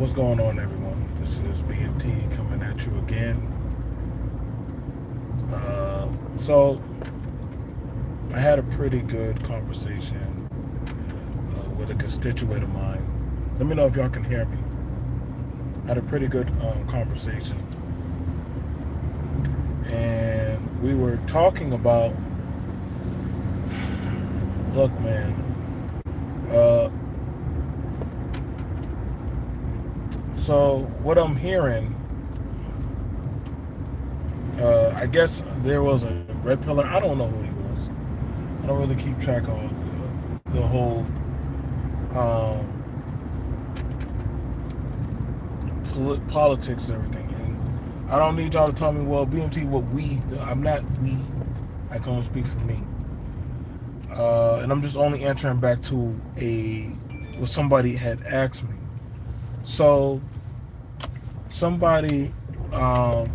What's going on, everyone? This is B.M.T coming at you again. So, I had a pretty good conversation with a constituent of mine. Let me know if y'all can hear me. I had a pretty good conversation, and we were talking about, look, man, uh, so what I'm hearing, I guess there was a red pillar. I don't know who he was. I don't really keep track of the whole um, politics and everything. And I don't need y'all to tell me, well, BMT, what we. I'm not we. I can only speak for me. And I'm just only answering back to what somebody had asked me. So somebody, um,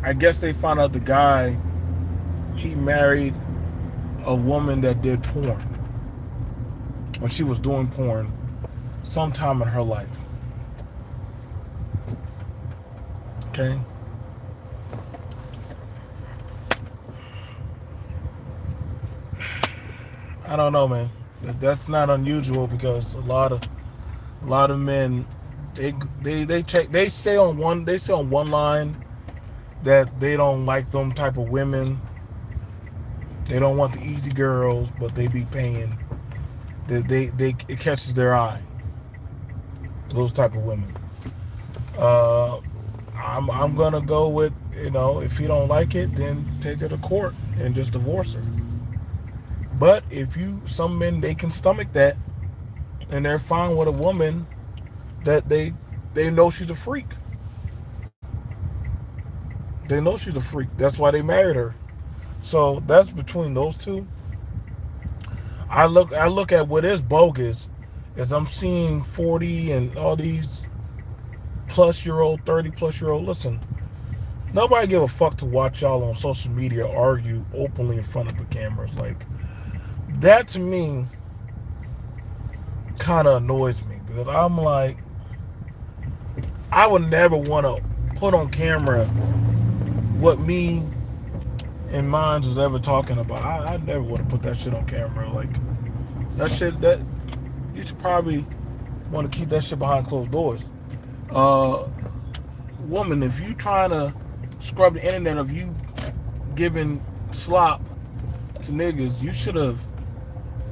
I guess they found out the guy, he married a woman that did porn, when she was doing porn sometime in her life. Okay. I don't know, man. That's not unusual because a lot of men, they say on one line that they don't like them type of women. They don't want the easy girls, but they be paying. They it catches their eye. Those type of women. Uh, I'm gonna go with, if you don't like it, then take her to court and just divorce her. But if some men, they can stomach that, and they're fine with a woman that they know she's a freak. They know she's a freak. That's why they married her. So that's between those two. I look at what is bogus is I'm seeing 40 and all these plus year old, 30 plus year old. Listen, nobody give a fuck to watch y'all on social media argue openly in front of the cameras. Like, that to me kind of annoys me because I'm like, I would never want to put on camera what me and mine was ever talking about. I never want to put that shit on camera. Like, that shit, that you should probably want to keep that shit behind closed doors. Uh, Woman, if you trying to scrub the internet of you giving slop to niggas, you should have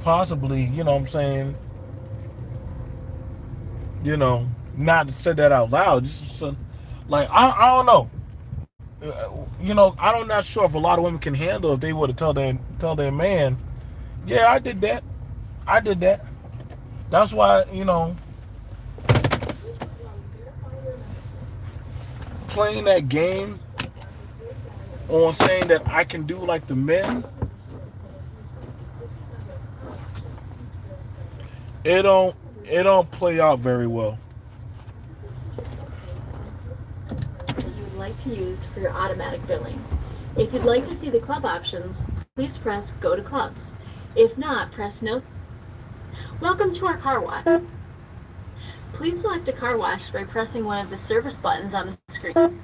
possibly, you know what I'm saying, not said that out loud. Just like, I don't know. I'm not sure if a lot of women can handle if they were to tell their man, yeah, I did that. I did that. That's why, playing that game on saying that I can do like the men, it don't play out very well. You would like to use for your automatic billing. If you'd like to see the club options, please press Go to Clubs. If not, press No. Welcome to our car wash. Please select a car wash by pressing one of the service buttons on the screen.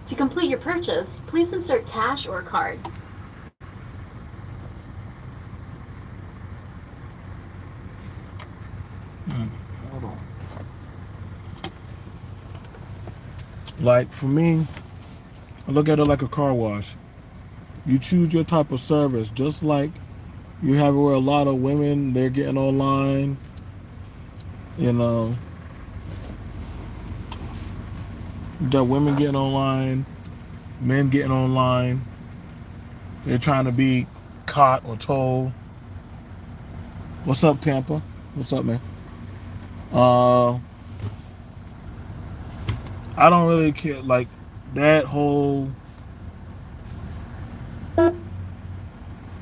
To complete your purchase, please insert cash or card. Hold on. Like, for me, I look at it like a car wash. You choose your type of service, just like you have it where a lot of women, they're getting online, you know. You got women getting online, men getting online. They're trying to be caught or told. What's up, Tampa? What's up, man? Uh, I don't really care. Like, that whole. To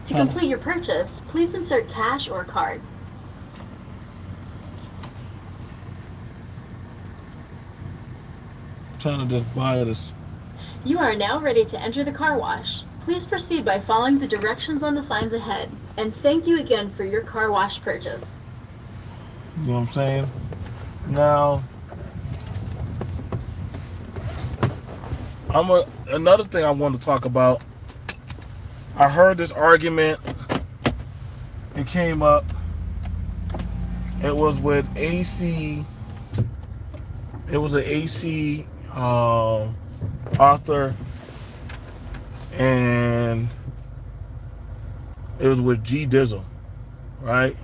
complete your purchase, please insert cash or card. Trying to just buy this. You are now ready to enter the car wash. Please proceed by following the directions on the signs ahead. And thank you again for your car wash purchase. You know what I'm saying? Now, Another thing I want to talk about. I heard this argument. It came up. It was with AC. It was an AC author, and it was with G Dizzle, right?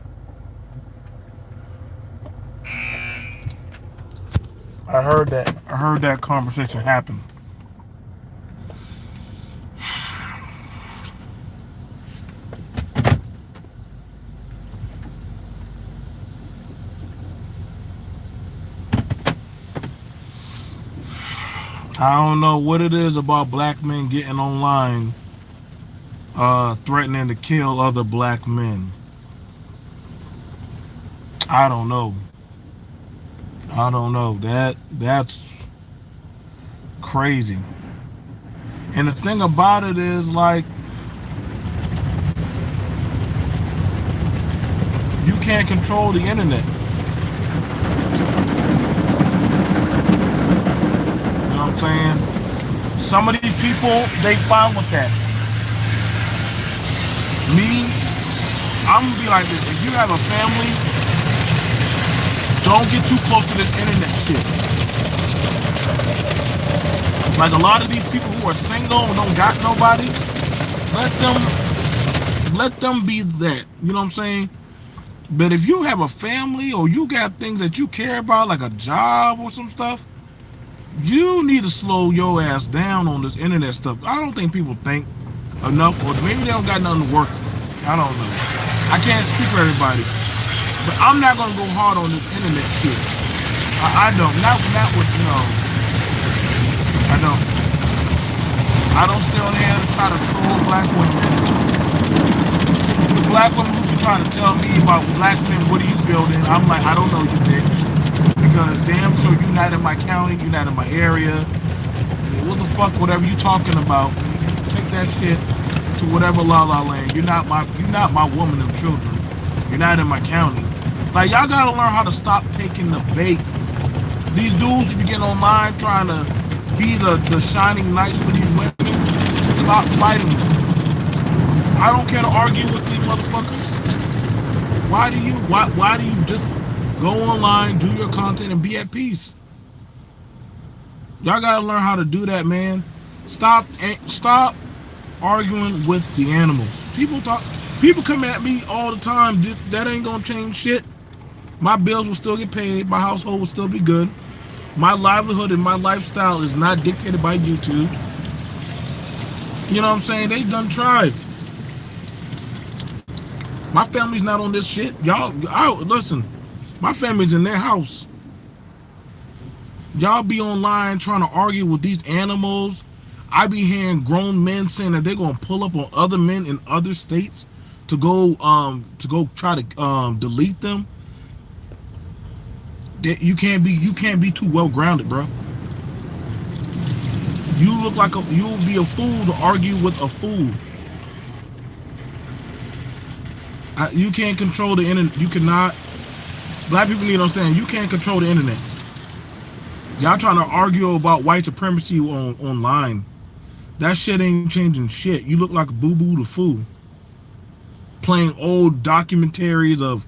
I heard that. I heard that conversation happen. I don't know what it is about black men getting online, threatening to kill other black men. I don't know. I don't know. That's crazy. And the thing about it is, like, you can't control the internet. You know what I'm saying? Some of these people, they fine with that. Me, I'm gonna be like this. If you have a family, don't get too close to this internet shit. Like a lot of these people who are single and don't got nobody, let them be that. You know what I'm saying? But if you have a family or you got things that you care about, like a job or some stuff, you need to slow your ass down on this internet stuff. I don't think people think enough, or maybe they don't got nothing to work with. I don't know. I can't speak for everybody, but I'm not gonna go hard on this internet shit. I don't. Not with I don't. I don't stay on here and try to troll black women. The black women who be trying to tell me about black men, what are you building? I'm like, I don't know you, bitch. Because damn sure you're not in my county, you're not in my area. What the fuck, whatever you talking about, take that shit to whatever la la land. You're not my woman and children. You're not in my county. Like, y'all gotta learn how to stop taking the bait. These dudes you be getting online trying to be the shining knights for these women. Stop fighting them. I don't care to argue with these motherfuckers. Why do you just go online, do your content, and be at peace? Y'all gotta learn how to do that, man. Stop arguing with the animals. People come at me all the time. That ain't gonna change shit. My bills will still get paid. My household will still be good. My livelihood and my lifestyle is not dictated by YouTube. You know what I'm saying? They done tried. My family's not on this shit. Listen, my family's in their house. Y'all be online trying to argue with these animals. I be hearing grown men saying that they're gonna pull up on other men in other states to go try to delete them. That you can't be too well grounded, bro. You'll be a fool to argue with a fool. You can't control the internet. You cannot. Black people need to understand. You can't control the internet. Y'all trying to argue about white supremacy online. That shit ain't changing shit. You look like a boo-boo the fool. Playing old documentaries of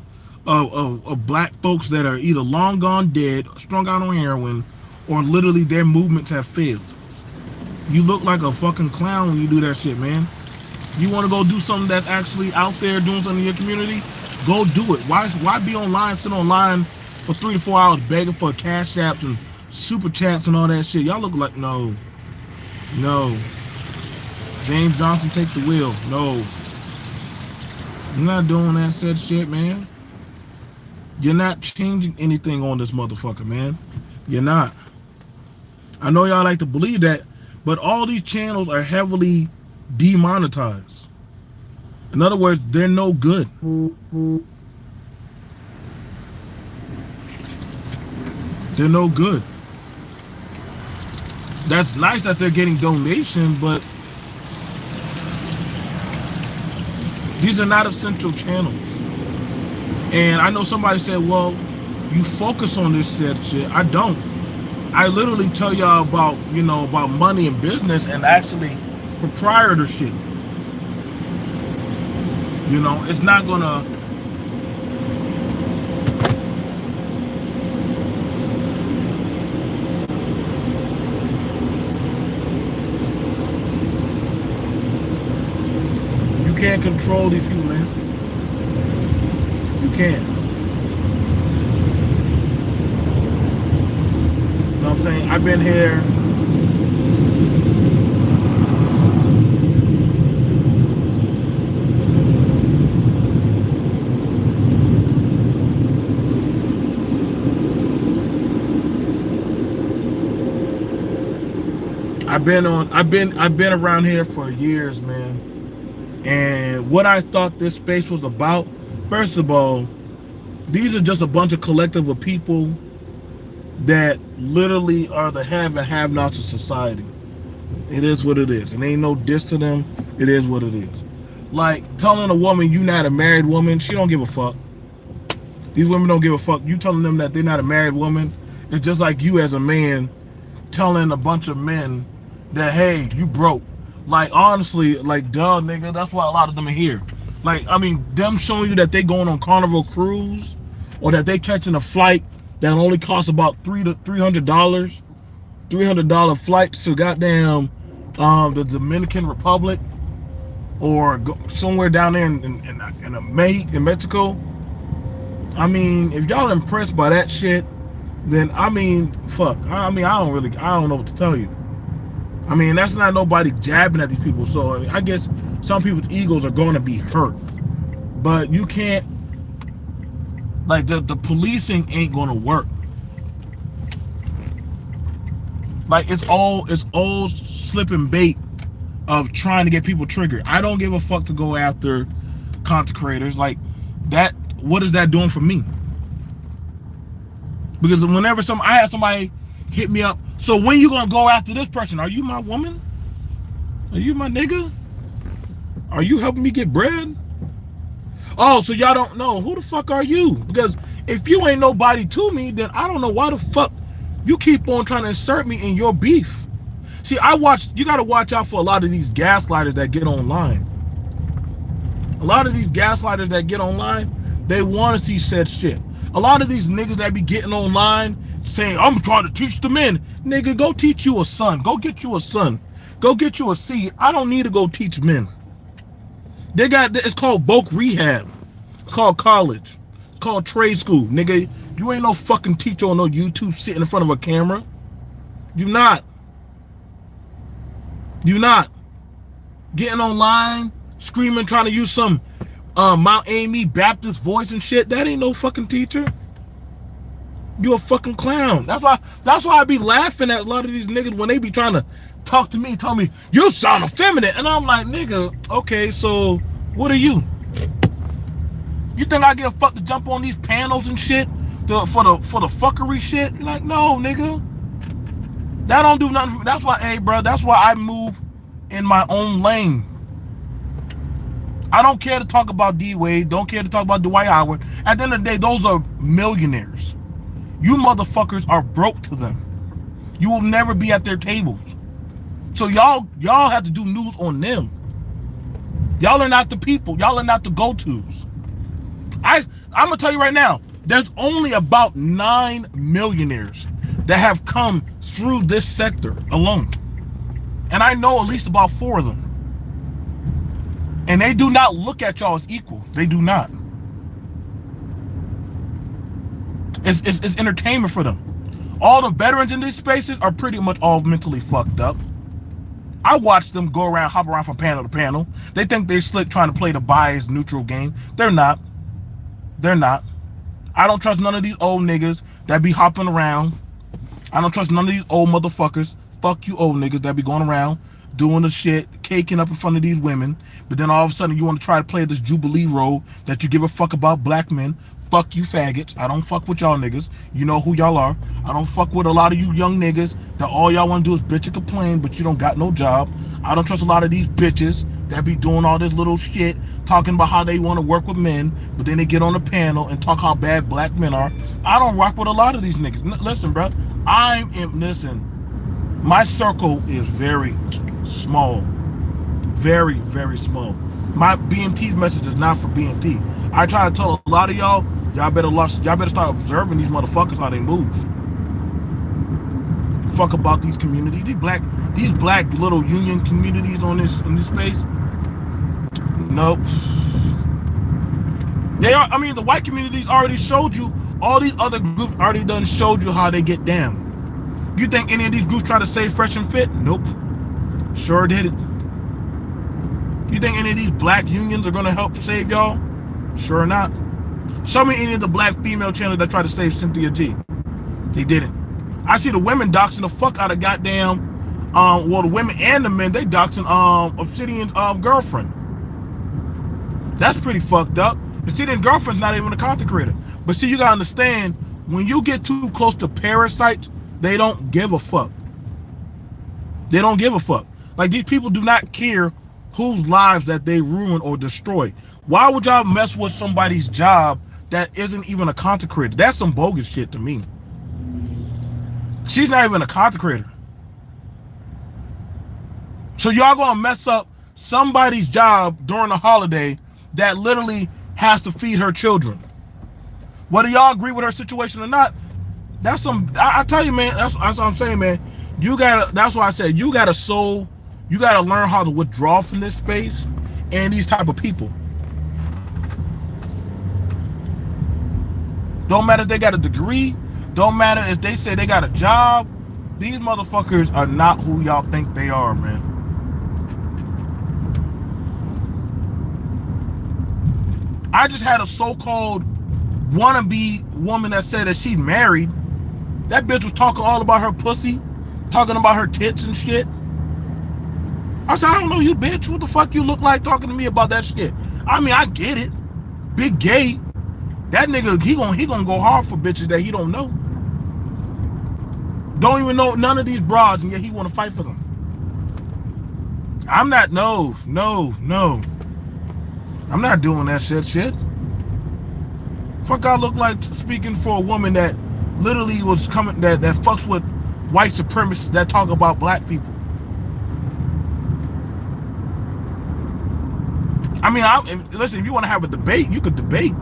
black folks that are either long gone dead, strung out on heroin, or literally their movements have failed. You look like a fucking clown when you do that shit, man. You want to go do something that's actually out there doing something in your community? Go do it. Why be online, sit online for 3 to 4 hours begging for cash apps and super chats and all that shit? Y'all look like no. James Johnson, take the wheel. No. You're not doing that said shit, man. You're not changing anything on this motherfucker, man. You're not. I know y'all like to believe that, but all these channels are heavily demonetized. In other words, they're no good. They're no good. That's nice that they're getting donations, but these are not essential channels. And I know somebody said, well, you focus on this shit. I don't. I literally tell y'all about, about money and business and actually proprietorship. It's not gonna. You can't control these people, man. You can't. You know what I'm saying? I've been here. I've been around here for years, man. And what I thought this space was about, first of all, these are just a bunch of collective of people that literally are the have and have nots of society. It is what it is. And ain't no diss to them. It is what it is. Like telling a woman you not a married woman, she don't give a fuck. These women don't give a fuck. You telling them that they're not a married woman, it's just like you as a man telling a bunch of men that, hey, you broke. Like, honestly, like, duh, nigga, that's why a lot of them are here. Like, I mean, them showing you that they going on Carnival Cruise or that they catching a flight that only costs about $300, $300 flights to goddamn the Dominican Republic or somewhere down there in Mexico. I mean, if y'all impressed by that shit, then I mean, fuck. I don't know what to tell you. I mean, that's not nobody jabbing at these people. So I guess some people's egos are going to be hurt, but you can't. Like the policing ain't going to work. Like it's all slipping bait of trying to get people triggered. I don't give a fuck to go after content creators like that. What is that doing for me? Because whenever I have somebody hit me up, so when you gonna go after this person? Are you my woman? Are you my nigga? Are you helping me get bread? Oh, so y'all don't know. Who the fuck are you? Because if you ain't nobody to me, then I don't know why the fuck you keep on trying to insert me in your beef. See, you gotta watch out for a lot of these gaslighters that get online. A lot of these gaslighters that get online, they want to see said shit. A lot of these niggas that be getting online saying, I'm trying to teach the men. Nigga, go teach you a son. Go get you a son. Go get you a seed. I don't need to go teach men. It's called voc rehab. It's called college. It's called trade school. Nigga, you ain't no fucking teacher on no YouTube sitting in front of a camera. You not. Getting online, screaming, trying to use some Mount Amy Baptist voice and shit. That ain't no fucking teacher. You a fucking clown. That's why I be laughing at a lot of these niggas when they be trying to talk to me, tell me, you sound effeminate. And I'm like, nigga, okay, so what are you? You think I give a fuck to jump on these panels and shit for the fuckery shit? You're like, no, nigga. That don't do nothing for me. That's why, hey, bro, that's why I move in my own lane. I don't care to talk about D Wade, don't care to talk about Dwight Howard. At the end of the day, those are millionaires. You motherfuckers are broke to them. You will never be at their tables. So y'all have to do news on them. Y'all are not the people. Y'all are not the go-tos. I'm gonna tell you right now, there's only about 9 millionaires that have come through this sector alone. And I know at least about 4 of them. And they do not look at y'all as equals. They do not. It's entertainment for them. All the veterans in these spaces are pretty much all mentally fucked up. I watch them hop around from panel to panel. They think they're slick trying to play the biased neutral game. They're not. I don't trust none of these old niggas that be hopping around. I don't trust none of these old motherfuckers. Fuck you old niggas that be going around doing the shit, caking up in front of these women, but then all of a sudden you want to try to play this Jubilee role that you give a fuck about black men. Fuck you faggots. I don't fuck with y'all niggas. You know who y'all are. I don't fuck with a lot of you young niggas that all y'all want to do is bitch and complain, but you don't got no job. I don't trust a lot of these bitches that be doing all this little shit, talking about how they want to work with men, but then they get on the panel and talk how bad black men are. I don't rock with a lot of these niggas. Listen, bro, Listen, my circle is very small. Very, very small. My B.M.T's message is not for B.M.T. I try to tell a lot of y'all better start observing these motherfuckers how they move. Fuck about these communities, these black little union communities in this space. Nope. They are. I mean, the white communities already showed you. All these other groups already done showed you how they get down. You think any of these groups try to save Fresh and Fit? Nope. Sure did it. You think any of these black unions are gonna help save y'all? Sure not. Show me any of the black female channels that try to save Cynthia G. They didn't. I see the women doxing the fuck out of goddamn, well, the women and the men, they doxing Obsidian's girlfriend. That's pretty fucked up. Obsidian's girlfriend's not even a content creator. But see, you gotta understand, when you get too close to parasites, they don't give a fuck. They don't give a fuck. Like, these people do not care whose lives that they ruin or destroy. Why would y'all mess with somebody's job that isn't even a content creator? That's some bogus shit to me. She's not even a content creator. So y'all gonna mess up somebody's job during a holiday that literally has to feed her children. Whether y'all agree with her situation or not, that's some, I tell you, man, that's what I'm saying, man. That's why I said, you gotta learn how to withdraw from this space and these type of people. Don't matter if they got a degree, don't matter if they say they got a job. These motherfuckers are not who y'all think they are, man. I just had a so-called wannabe woman that said that she married. That bitch was talking all about her pussy, talking about her tits and shit. I said, I don't know you, bitch. What the fuck you look like talking to me about that shit? I mean, I get it. Big gay. That nigga, he gonna go hard for bitches that he don't know. Don't even know none of these broads, and yet he wanna fight for them. I'm not, no. I'm not doing that shit. Fuck, I look like speaking for a woman that literally was coming, that fucks with white supremacists that talk about black people. I mean, listen, if you want to have a debate, you could debate.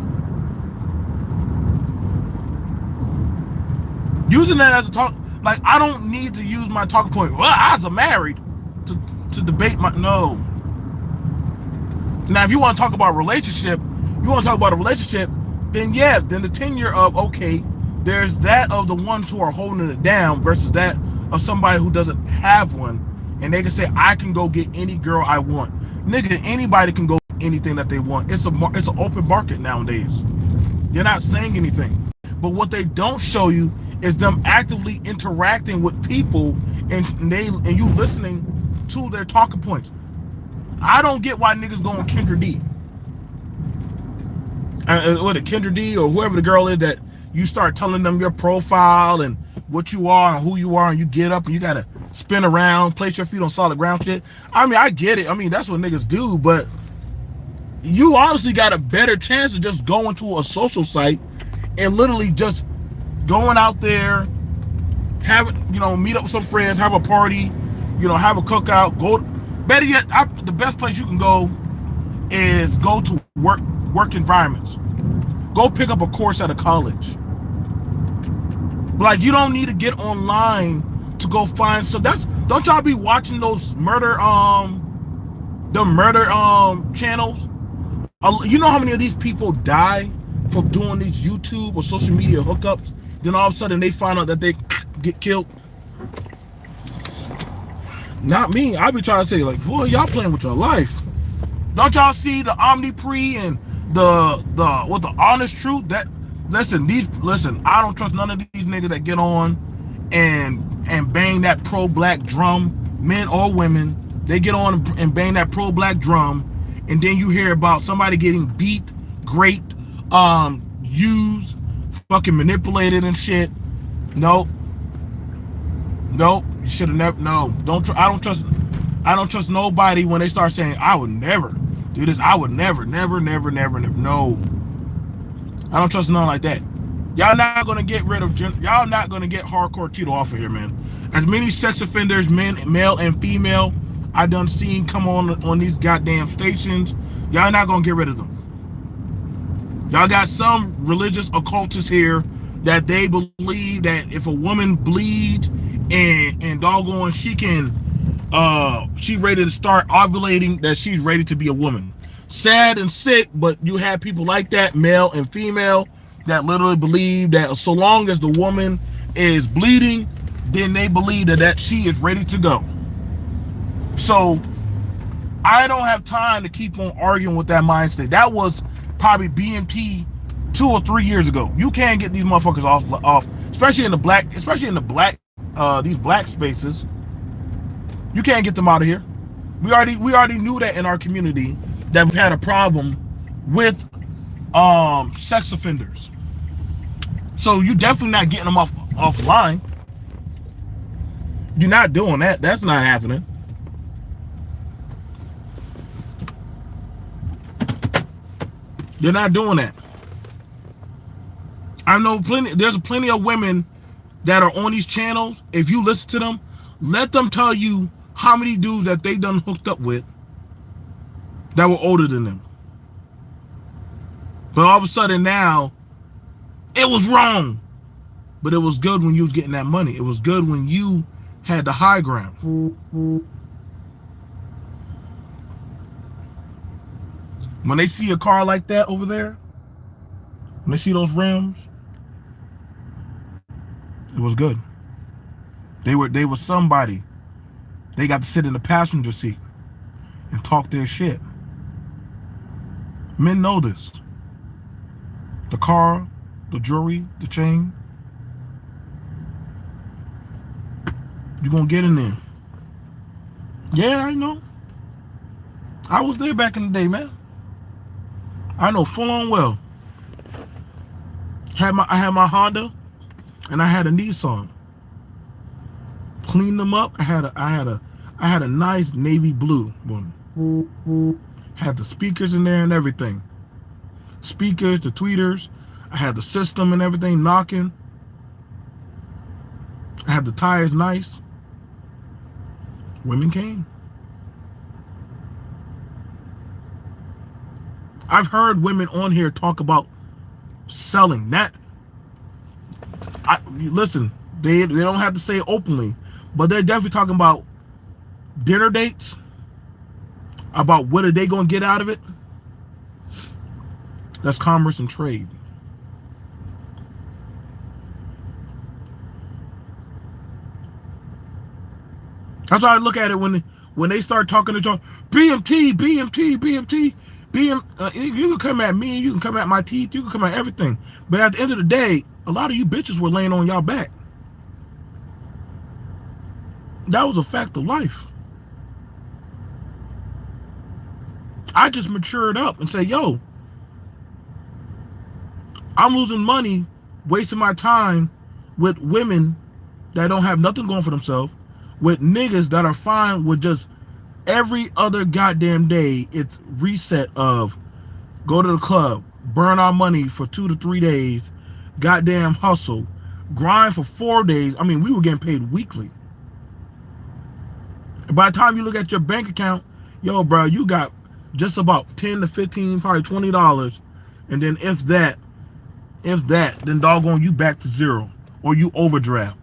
Using that as a talk, like, I don't need to use my talking point, well, I was married, to debate my, no. Now, if you want to talk about a relationship, then yeah, then the tenure of, okay, there's that of the ones who are holding it down versus that of somebody who doesn't have one, and they can say, I can go get any girl I want. Nigga, anybody can go get anything that they want. It's an open market nowadays. You're not saying anything. But what they don't show you is them actively interacting with people and you listening to their talking points. I don't get why niggas go on Kendra D. What a Kendra D or whoever the girl is that you start telling them your profile and what you are and who you are, and you get up and you gotta spin around, place your feet on solid ground shit. I mean, I get it. I mean, that's what niggas do, but you honestly got a better chance of just going to a social site and literally just going out there, meet up with some friends, have a party, have a cookout, go. Better yet, the best place you can go is go to work environments. Go pick up a course at a college. Like, you don't need to get online to go find some. Don't y'all be watching those murder channels? You know how many of these people die from doing these YouTube or social media hookups? Then all of a sudden they find out that they get killed. Not me. I be trying to say, like, boy, y'all playing with your life. Don't y'all see the Omnipre and the honest truth? Listen, I don't trust none of these niggas that get on and bang that pro-black drum, men or women. They get on and bang that pro-black drum, and then you hear about somebody getting beat, raped, used, fucking manipulated and shit. Nope. You should have never. No, I don't trust nobody when they start saying, I would never do this. I would never. No. I don't trust none like that. Y'all not gonna get rid of. Y'all not gonna get hardcore Tito off of here, man. As many sex offenders, men, male and female, I done seen come on these goddamn stations. Y'all not gonna get rid of them. Y'all got some religious occultists here that they believe that if a woman bleeds and doggone she ready to start ovulating, that she's ready to be a woman. Sad and sick, but you have people like that, male and female, that literally believe that so long as the woman is bleeding, then they believe that she is ready to go. So I don't have time to keep on arguing with that mindset. That was probably B.M.T 2 or 3 years ago. You can't get these motherfuckers off, especially in the black, these black spaces. You can't get them out of here. We already knew that in our community that we've had a problem with sex offenders. So you definitely not getting them offline. You're not doing that. That's not happening. You're not doing that. I know there's plenty of women that are on these channels. If you listen to them, let them tell you how many dudes that they done hooked up with that were older than them. But all of a sudden now, it was wrong. But it was good when you was getting that money. It was good when you had the high ground. When they see a car like that over there, when they see those rims, it was good. They were somebody. They got to sit in the passenger seat and talk their shit. Men know this. The car, the jewelry, the chain. You're gonna get in there. Yeah, I know. I was there back in the day, man. I know full on well. I had my Honda and I had a Nissan. Cleaned them up. I had a nice navy blue one. Had the speakers in there and everything. Speakers, the tweeters. I had the system and everything knocking. I had the tires nice. Women came. I've heard women on here talk about selling that. Listen, they don't have to say it openly, but they're definitely talking about dinner dates, about what are they going to get out of it. That's commerce and trade. That's how I look at it when they start talking to talk BMT. You can come at me, you can come at my teeth, you can come at everything. But at the end of the day, a lot of you bitches were laying on y'all back. That was a fact of life. I just matured up and say, yo, I'm losing money, wasting my time with women that don't have nothing going for themselves, with niggas that are fine with just every other goddamn day. It's reset of go to the club, burn our money for 2 to 3 days, goddamn hustle, grind for 4 days. I mean, we were getting paid weekly. And by the time you look at your bank account, yo, bro, you got just about 10 to 15, probably $20. And then if that, then doggone you back to zero or you overdraft.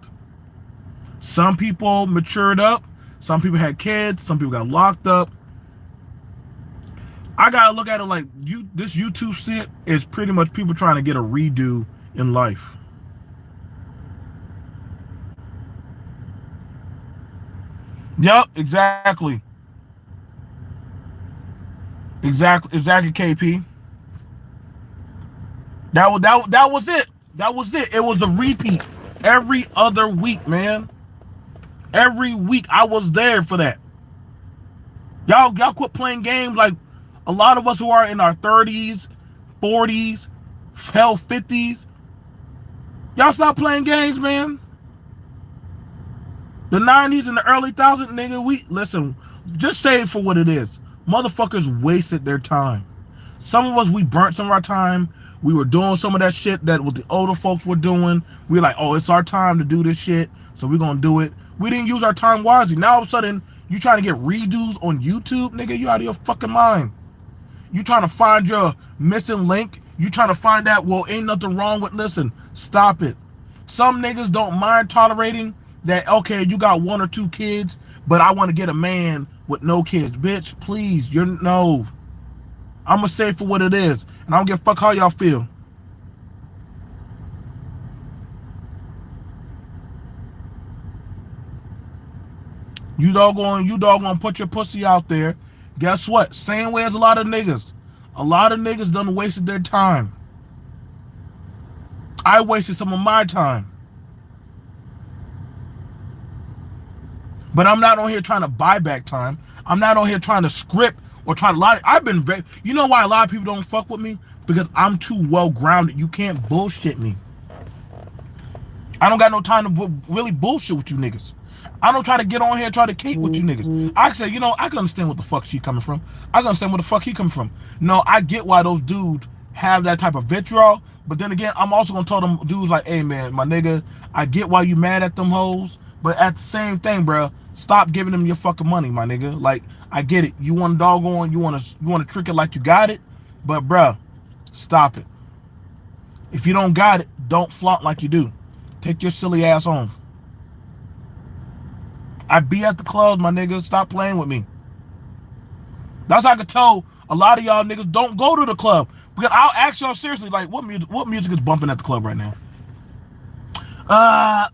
Some people matured up. Some people had kids. Some people got locked up. I gotta look at it like this YouTube shit is pretty much people trying to get a redo in life. Yep, exactly. Exactly, KP. That was it. That was it. It was a repeat every other week, man. Every week I was there for that. Y'all quit playing games like a lot of us who are in our 30s, 40s, hell 50s. Y'all stop playing games, man. The 90s and the early 2000s, nigga, listen, just say it for what it is. Motherfuckers wasted their time. Some of us, we burnt some of our time. We were doing some of that shit that what the older folks were doing. We were like, oh, it's our time to do this shit, so we're gonna do it. We didn't use our time wisely. Now all of a sudden, you trying to get redos on YouTube, nigga? You out of your fucking mind. You trying to find your missing link. You trying to find out, well, ain't nothing wrong with, listen, stop it. Some niggas don't mind tolerating that, okay, you got 1 or 2 kids, but I want to get a man with no kids. Bitch, please, you're, no. I'm going to say it for what it is, and I don't give a fuck how y'all feel. You doggone put your pussy out there. Guess what? Same way as a lot of niggas. A lot of niggas done wasted their time. I wasted some of my time. But I'm not on here trying to buy back time. I'm not on here trying to script or trying to lie. I've been very, you know why a lot of people don't fuck with me? Because I'm too well grounded. You can't bullshit me. I don't got no time to really bullshit with you niggas. I don't try to get on here and try to keep with you niggas. I say, you know, I can understand what the fuck she coming from. I can understand where the fuck he coming from. No, I get why those dudes have that type of vitriol. But then again, I'm also gonna tell them dudes like, hey man, my nigga, I get why you mad at them hoes. But at the same thing, bro, stop giving them your fucking money, my nigga. Like, I get it. You want to doggone, you want to trick it like you got it. But bro, stop it. If you don't got it, don't flaunt like you do. Take your silly ass home. I be at the clubs, my nigga. Stop playing with me. That's how I could tell a lot of y'all niggas don't go to the club. Because I'll ask y'all seriously, like, what music is bumping at the club right now?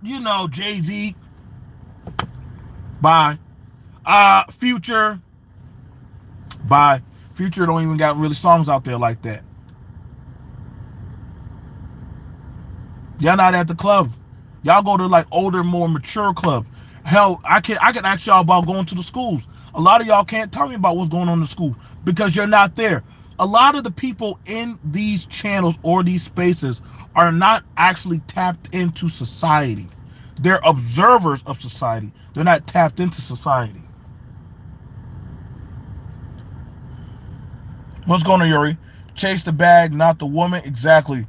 You know, Jay-Z. Bye. Future. Bye. Future don't even got really songs out there like that. Y'all not at the club. Y'all go to like older, more mature clubs. Hell, I can ask y'all about going to the schools. A lot of y'all can't tell me about what's going on in the school because you're not there. A lot of the people in these channels or these spaces are not actually tapped into society. They're observers of society. They're not tapped into society. What's going on, Yuri? Chase the bag, not the woman. Exactly.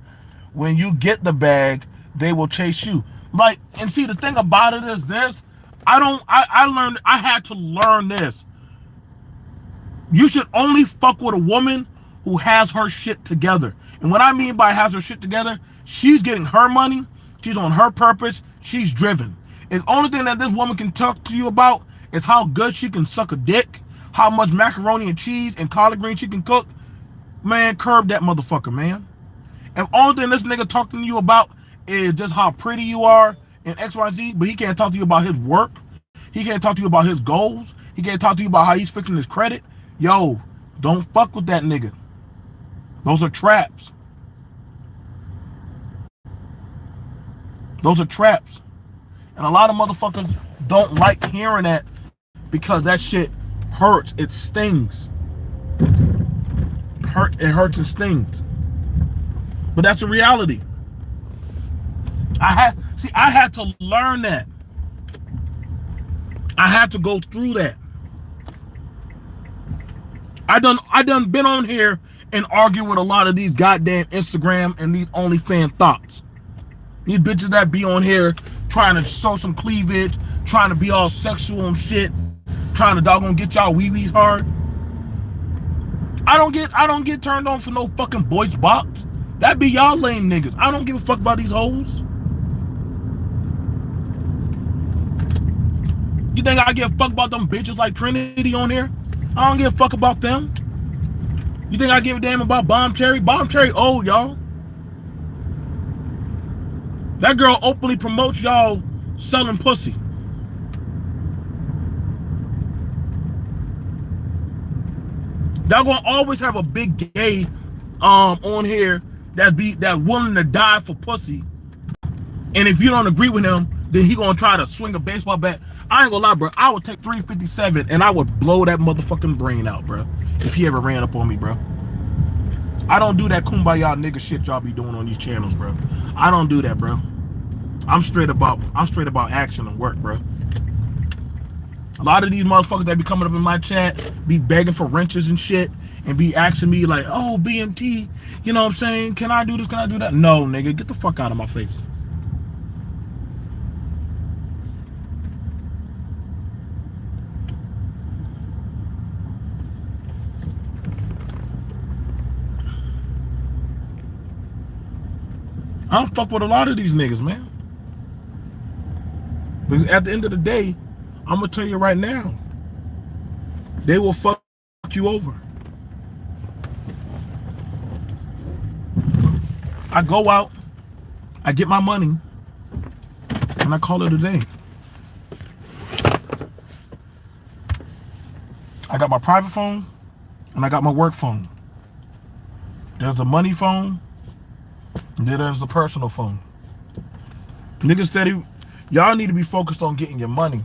When you get the bag, they will chase you. Like, and see, the thing about it is this. I had to learn this. You should only fuck with a woman who has her shit together. And what I mean by has her shit together, she's getting her money, she's on her purpose, she's driven. And the only thing that this woman can talk to you about is how good she can suck a dick, how much macaroni and cheese and collard greens she can cook. Man, curb that motherfucker, man. And the only thing this nigga talking to you about is just how pretty you are and XYZ, but he can't talk to you about his work. He can't talk to you about his goals. He can't talk to you about how he's fixing his credit. Yo, don't fuck with that nigga. Those are traps. Those are traps. And a lot of motherfuckers don't like hearing that because that shit hurts. It stings. It hurts and stings. But that's a reality. I had to learn that. I had to go through that. I done been on here and argue with a lot of these goddamn Instagram and these OnlyFans thoughts. These bitches that be on here trying to show some cleavage, trying to be all sexual and shit, trying to doggone get y'all wee-wees hard. I don't get turned on for no fucking voice box. That be y'all lame niggas. I don't give a fuck about these hoes. You think I give a fuck about them bitches like Trinity on here? I don't give a fuck about them. You think I give a damn about Bomb Cherry? Bomb Cherry old, y'all. That girl openly promotes y'all selling pussy. Y'all gonna always have a big gay on here that willing to die for pussy. And if you don't agree with him, then he gonna try to swing a baseball bat. I ain't gonna lie, bro. I would take 357 and I would blow that motherfucking brain out, bro. If he ever ran up on me, bro. I don't do that kumbaya nigga shit y'all be doing on these channels, bro. I don't do that, bro. I'm straight about action and work, bro. A lot of these motherfuckers that be coming up in my chat be begging for wrenches and shit and be asking me like, oh, BMT, you know what I'm saying? Can I do this? Can I do that? No, nigga, get the fuck out of my face. I don't fuck with a lot of these niggas, man. Because at the end of the day, I'm gonna tell you right now, they will fuck you over. I go out, I get my money, and I call it a day. I got my private phone, and I got my work phone. There's the money phone, and then there's the personal phone. Niggas steady, y'all need to be focused on getting your money.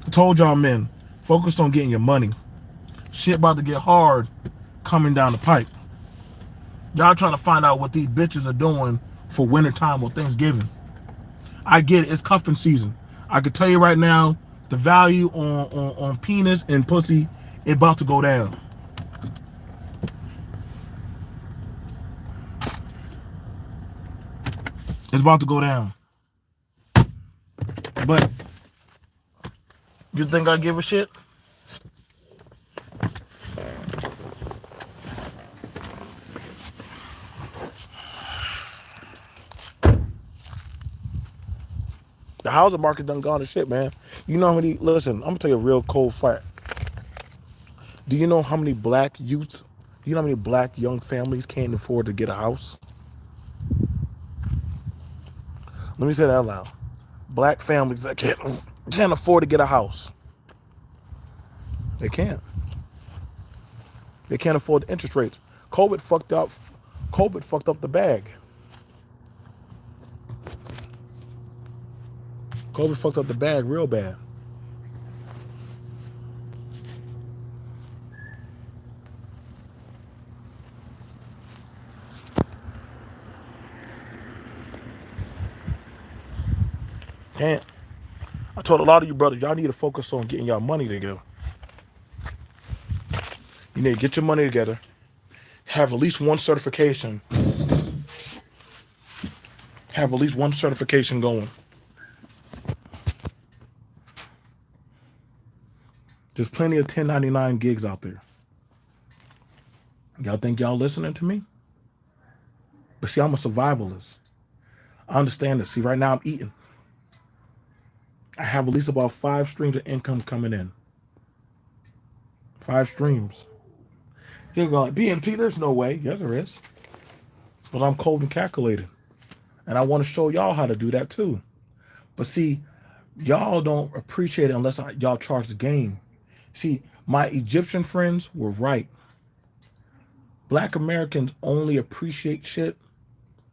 I told y'all, men, focused on getting your money. Shit about to get hard coming down the pipe. Y'all trying to find out what these bitches are doing for wintertime or Thanksgiving. I get it, it's cuffing season. I can tell you right now, the value on penis and pussy is about to go down. It's about to go down. But you think I give a shit? The housing market done gone to shit, man. You know how many, listen, I'm gonna tell you a real cold fact. Do you know how many black youth, do you know how many black young families can't afford to get a house? Let me say that out loud. Black families that can't afford to get a house. They can't. They can't afford the interest rates. COVID fucked up the bag. COVID fucked up the bag real bad. Can't. I told a lot of you brothers, y'all need to focus on getting y'all money together. You need to get your money together. Have at least one certification. Have at least one certification going. There's plenty of 1099 gigs out there. Y'all think y'all listening to me? But see, I'm a survivalist. I understand this. See, right now I'm eating. I have at least about 5 streams of income coming in. 5 streams. You're going, BMT, there's no way. Yeah, there is. But I'm cold and calculated. And I want to show y'all how to do that too. But see, y'all don't appreciate it unless y'all charge the game. See, my Egyptian friends were right. Black Americans only appreciate shit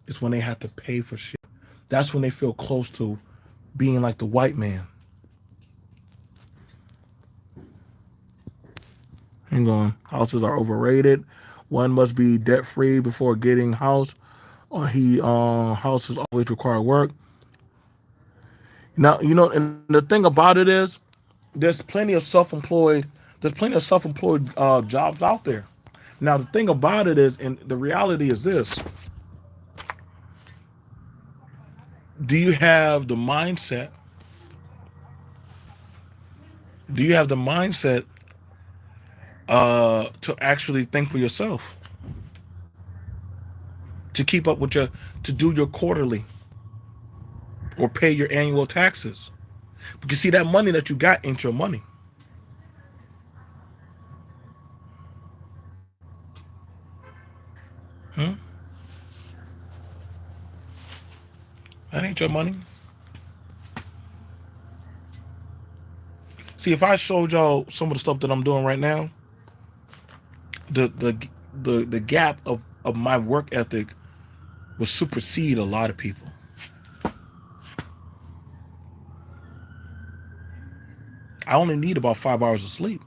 is when they have to pay for shit. That's when they feel close to being like the white man. Hang on. Houses are overrated. One must be debt free before getting house. Or houses always require work. Now, you know, and the thing about it is, there's plenty of self-employed. There's plenty of self-employed jobs out there. Now, the thing about it is, and the reality is this: do you have the mindset? Do you have the mindset to actually think for yourself? To keep up with to do your quarterly or pay your annual taxes? Because see, that money that you got ain't your money. Hmm? That ain't your money. See, if I showed y'all some of the stuff that I'm doing right now, the gap of my work ethic will supersede a lot of people. I only need about 5 hours of sleep.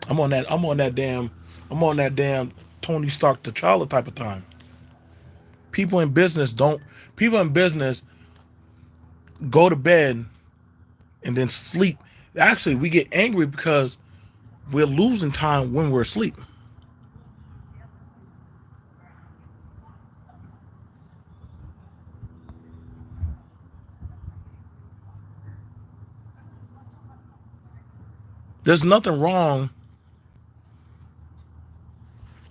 I'm on that damn Tony Stark T'Challa type of time. People in business go to bed and then sleep. Actually, we get angry because We're losing time when we're asleep. There's nothing wrong.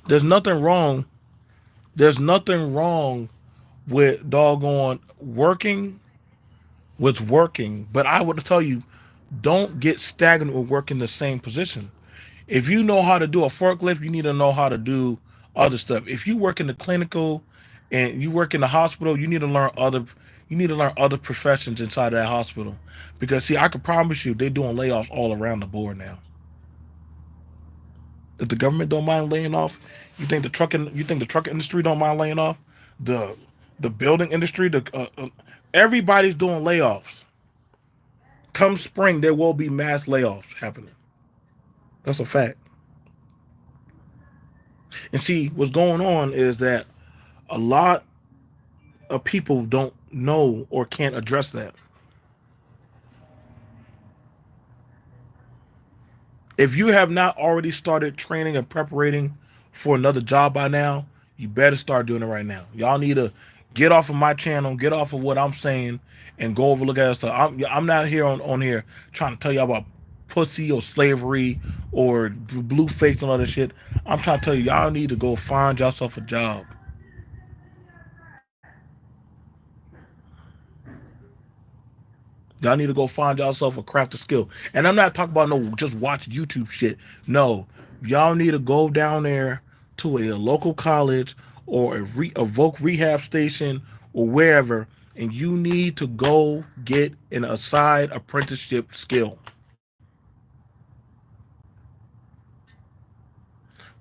There's nothing wrong. There's nothing wrong with doggone working. But I would tell you, don't get stagnant with working the same position. If you know how to do a forklift, you need to know how to do other stuff. If you work in the clinical and you work in the hospital, you need to learn other professions inside of that hospital. Because see, I can promise you they're doing layoffs all around the board now. If the government don't mind laying off, you think the truck industry don't mind laying off? The the building industry, everybody's doing layoffs. Come spring, there will be mass layoffs happening. That's a fact. And see, what's going on is that a lot of people don't know or can't address that. If you have not already started training and preparing for another job by now, you better start doing it right now. Y'all need to get off of my channel, get off of what I'm saying, and go over look at stuff. I'm not here on here trying to tell y'all about pussy or slavery or blue face and all that shit. I'm trying to tell you, y'all need to go find yourself a job. Y'all need to go find yourself a craft skill. And I'm not talking about no just watch YouTube shit. No, y'all need to go down there to a local college or a Voc rehab station or wherever, and you need to go get an aside apprenticeship skill.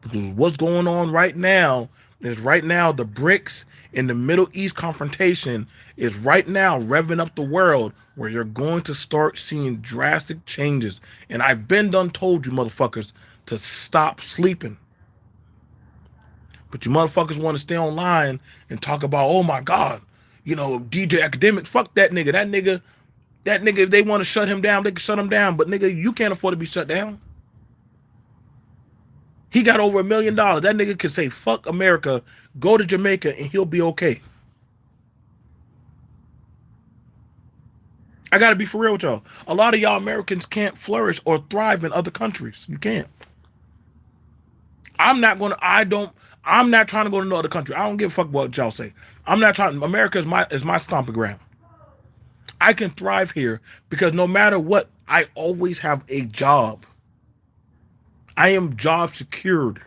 Because what's going on right now the BRICS in the Middle East confrontation is right now revving up the world where you're going to start seeing drastic changes. And I've been done told you motherfuckers to stop sleeping. But you motherfuckers want to stay online and talk about, oh my God, DJ Academic, fuck that nigga. That nigga, if they want to shut him down, they can shut him down. But nigga, you can't afford to be shut down. He got over $1 million. That nigga can say, fuck America, go to Jamaica, and he'll be okay. I got to be for real with y'all. A lot of y'all Americans can't flourish or thrive in other countries. You can't. I'm not trying to go to no other country. I don't give a fuck what y'all say. I'm not trying. America is my stomping ground. I can thrive here because no matter what, I always have a job. I am job secured.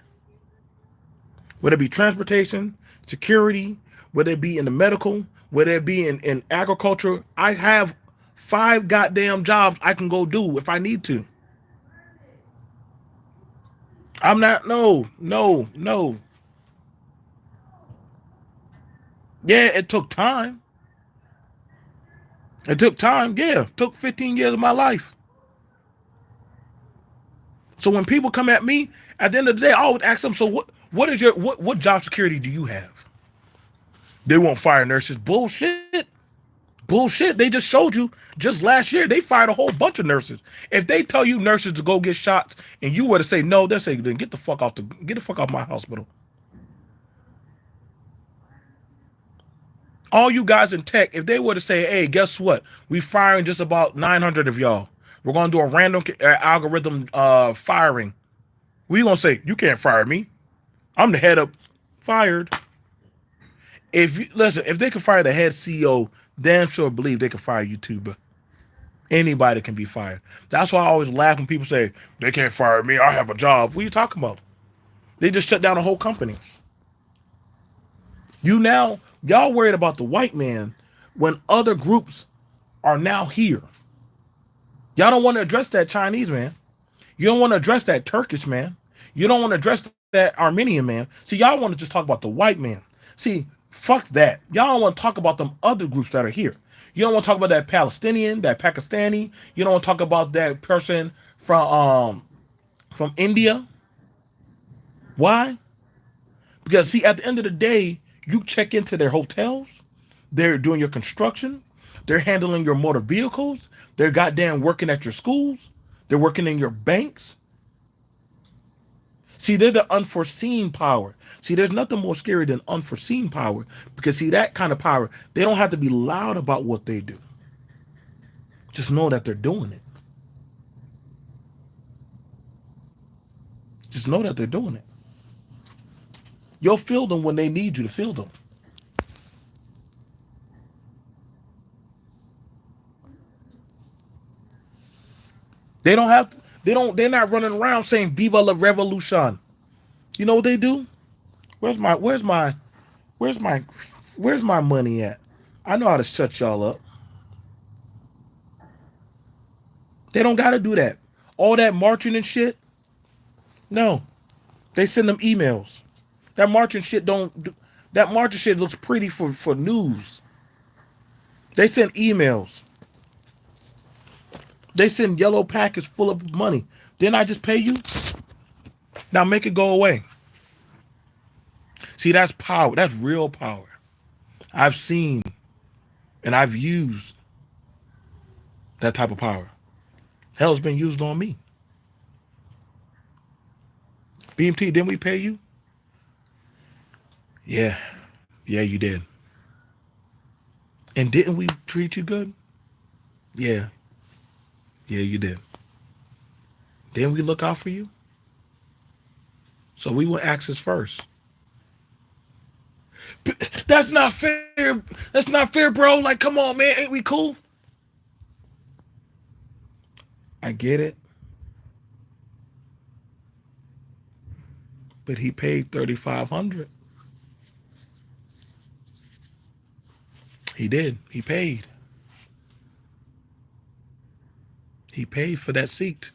Whether it be transportation, security, whether it be in the medical, whether it be in agriculture, I have 5 goddamn jobs I can go do if I need to. I'm not, no. Yeah, it took time. It took time, yeah. It took 15 years of my life. So when people come at me, at the end of the day, I always ask them, so what job security do you have? They won't fire nurses. Bullshit. Bullshit. They just showed you just last year they fired a whole bunch of nurses. If they tell you nurses to go get shots and you were to say no, they'll say then get the fuck off my hospital. All you guys in tech, if they were to say, hey, guess what? We firing just about 900 of y'all. We're gonna do a random algorithm firing. What are you gonna say? You can't fire me. I'm the head of fired. If they can fire the head CEO, damn sure believe they can fire you too, but anybody can be fired. That's why I always laugh when people say they can't fire me. I have a job. What are you talking about? They just shut down a whole company. Y'all worried about the white man when other groups are now here. Y'all don't want to address that Chinese man. You don't want to address that Turkish man. You don't want to address that Armenian man. See, y'all want to just talk about the white man. See, fuck that. Y'all don't want to talk about them other groups that are here. You don't want to talk about that Palestinian, that Pakistani. You don't want to talk about that person from India. Why? Because see, at the end of the day, you check into their hotels. They're doing your construction. They're handling your motor vehicles. They're goddamn working at your schools. They're working in your banks. See, they're the unforeseen power. See, there's nothing more scary than unforeseen power because, see, that kind of power, they don't have to be loud about what they do. Just know that they're doing it. Just know that they're doing it. You'll feel them when they need you to feel them. They don't have, they're not running around saying Viva la Revolution. You know what they do? Where's my, where's my, where's my, where's my money at? I know how to shut y'all up. They don't got to do that. All that marching and shit. No, they send them emails. That marching shit don't. That marching shit looks pretty for news. They send emails. They send yellow packets full of money. Didn't I just pay you? Now make it go away. See, that's power. That's real power. I've seen and I've used that type of power. Hell, it's been used on me. B.M.T, didn't we pay you? Yeah. Yeah, you did. And didn't we treat you good? Yeah. Yeah, you did. Didn't we look out for you? So we want access first. That's not fair. That's not fair, bro. Like, come on, man. Ain't we cool? I get it. But he paid $3,500. He did. He paid. He paid for that seat.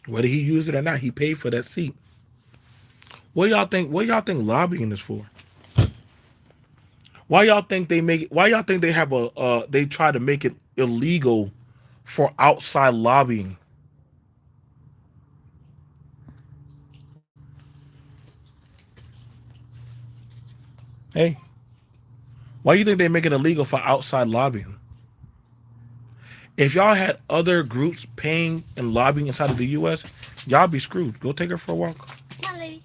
Whether he used it or not, he paid for that seat. What y'all think? What y'all think lobbying is for? Why y'all think they make it? Why y'all think they have a? They try to make it illegal for outside lobbying. Hey, why you think they make it illegal for outside lobbying? If y'all had other groups paying and lobbying inside of the U.S., y'all be screwed. Go take her for a walk. Come on, lady.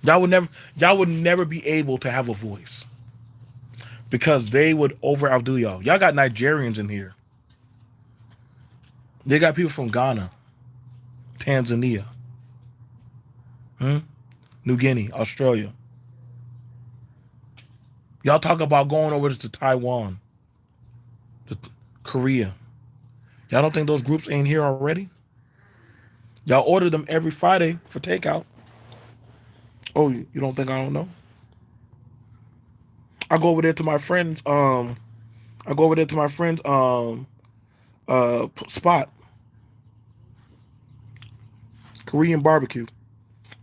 Y'all would never be able to have a voice because they would outdo y'all. Y'all got Nigerians in here. They got people from Ghana, Tanzania, New Guinea, Australia. Y'all talk about going over to Taiwan, to Korea. Y'all don't think those groups ain't here already? Y'all order them every Friday for takeout. Oh, you don't think I don't know? I go over there to my friend's spot. Korean barbecue.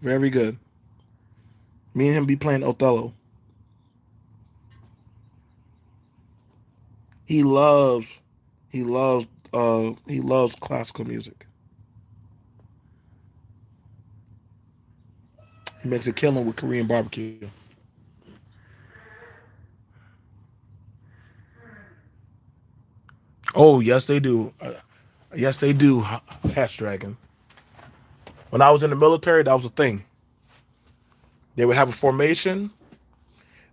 Very good. Me and him be playing Othello. He loves he loves classical music. He makes a killing with Korean barbecue. Oh, yes they do. Yes they do, Hatch Dragon. When I was in the military, that was a thing. They would have a formation.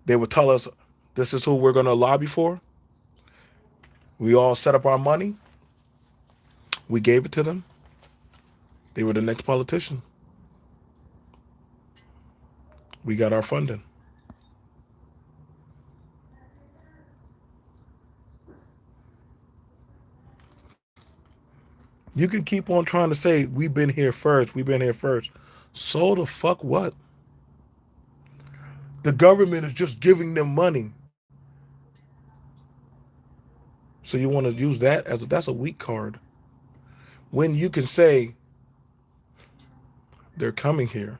They would tell us this is who we're going to lobby for. We all set up our money. We gave it to them. They were the next politician. We got our funding. You can keep on trying to say we've been here first. We've been here first. So the fuck what? The government is just giving them money. So you want to use that as that's a weak card. When you can say they're coming here.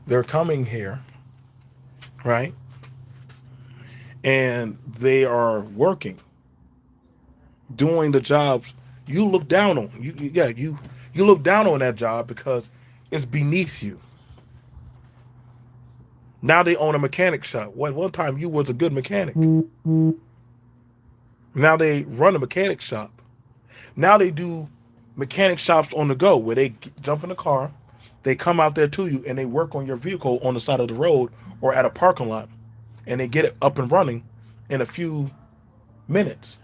They're coming here, right? And they are working, doing the jobs you look down on. You look down on that job because it's beneath you. Now they own a mechanic shop. One time you was a good mechanic. Now they run a mechanic shop. Now they do mechanic shops on the go where they jump in the car, they come out there to you, and they work on your vehicle on the side of the road or at a parking lot, and they get it up and running in a few minutes.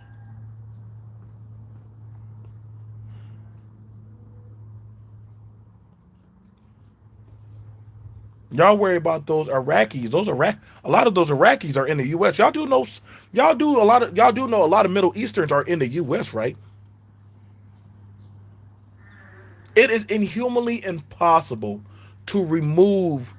Y'all worry about those Iraqis. A lot of those Iraqis are in the U.S. Y'all do know a lot of Middle Easterns are in the U.S. Right? It is inhumanly impossible to remove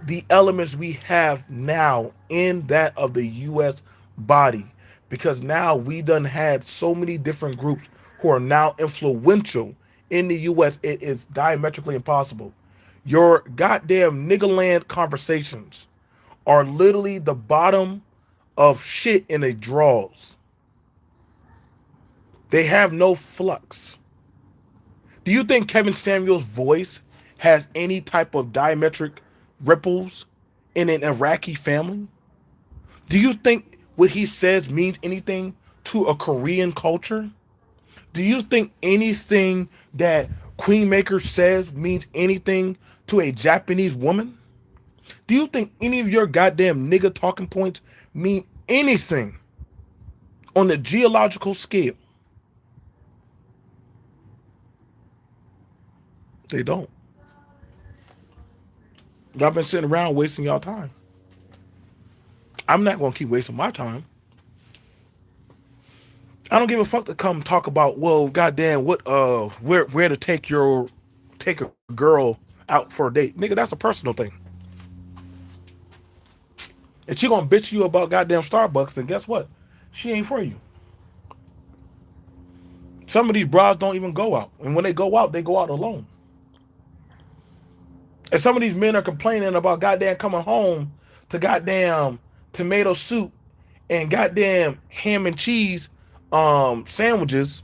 the elements we have now in that of the U.S. body, because now we done had so many different groups who are now influential in the U.S. It is diametrically impossible. Your goddamn nigga land conversations are literally the bottom of shit in a draws. They have no flux. Do you think Kevin Samuel's voice has any type of diametric ripples in an Iraqi family? Do you think what he says means anything to a Korean culture? Do you think anything that Queen Maker says means anything to a Japanese woman? Do you think any of your goddamn nigga talking points mean anything on the geological scale? They don't. Y'all been sitting around wasting y'all time. I'm not gonna keep wasting my time. I don't give a fuck to come talk about, well, goddamn, what where to take a girl out for a date. Nigga, that's a personal thing. If she gonna bitch you about goddamn Starbucks, then guess what? She ain't for you. Some of these bras don't even go out. And when they go out alone. And some of these men are complaining about goddamn coming home to goddamn tomato soup and goddamn ham and cheese sandwiches,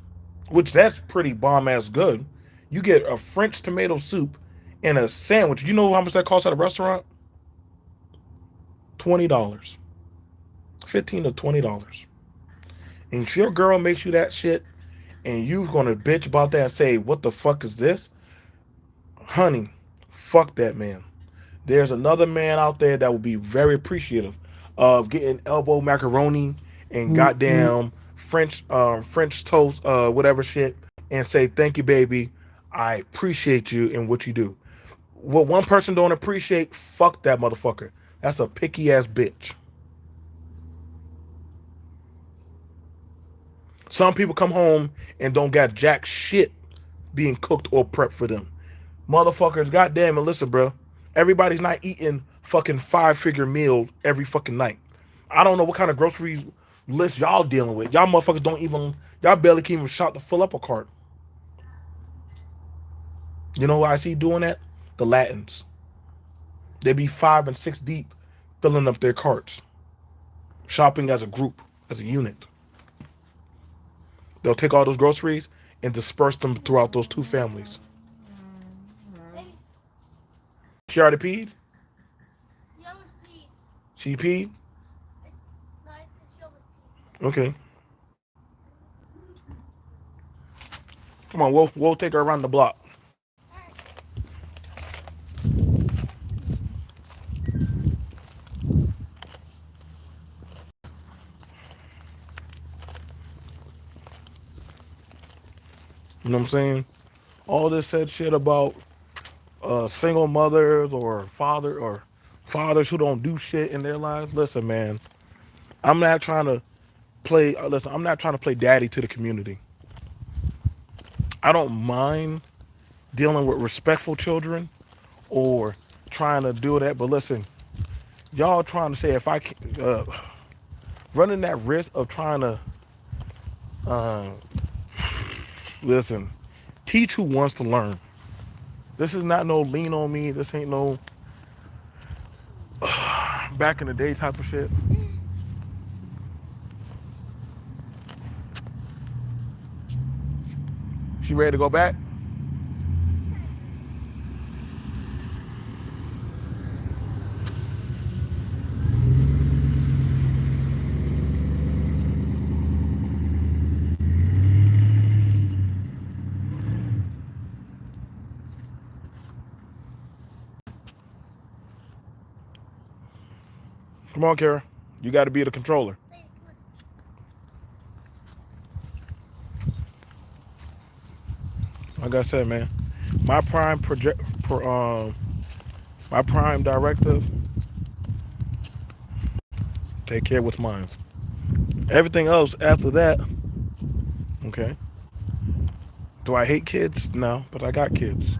which that's pretty bomb ass good. You get a French tomato soup and a sandwich. You know how much that costs at a restaurant? $20. 15 to $20. And if your girl makes you that shit and you gonna bitch about that and say, what the fuck is this? Honey, fuck that man. There's another man out there that will be very appreciative of getting elbow macaroni and goddamn French toast, whatever shit, and say thank you, baby. I appreciate you and what you do. What one person don't appreciate, fuck that motherfucker. That's a picky ass bitch. Some people come home and don't got jack shit being cooked or prepped for them. Motherfuckers, goddamn it, listen, bro. Everybody's not eating fucking 5-figure meals every fucking night. I don't know what kind of grocery list y'all dealing with. Y'all motherfuckers don't even, y'all barely can even shop to fill up a cart. You know who I see doing that? The Latins. They be 5 and 6 deep filling up their carts. Shopping as a group, as a unit. They'll take all those groceries and disperse them throughout those two families. She already peed? Yeah, I was peed. She peed? No, I said she almost peed. Okay. Come on, we'll take her around the block. You know what I'm saying? All this said shit about single mothers or fathers who don't do shit in their lives. Listen, man, I'm not trying to listen, I'm not trying to play daddy to the community. I don't mind dealing with respectful children or trying to do that, but listen, y'all trying to say if I running that risk of trying to uh, listen, teach who wants to learn. This is not no lean on me. This ain't no back in the day type of shit. She ready to go back? Come on, Kara. You got to be the controller. Like I said, man, my prime project, my prime directive, take care of what's mine. Everything else after that, okay. Do I hate kids? No, but I got kids.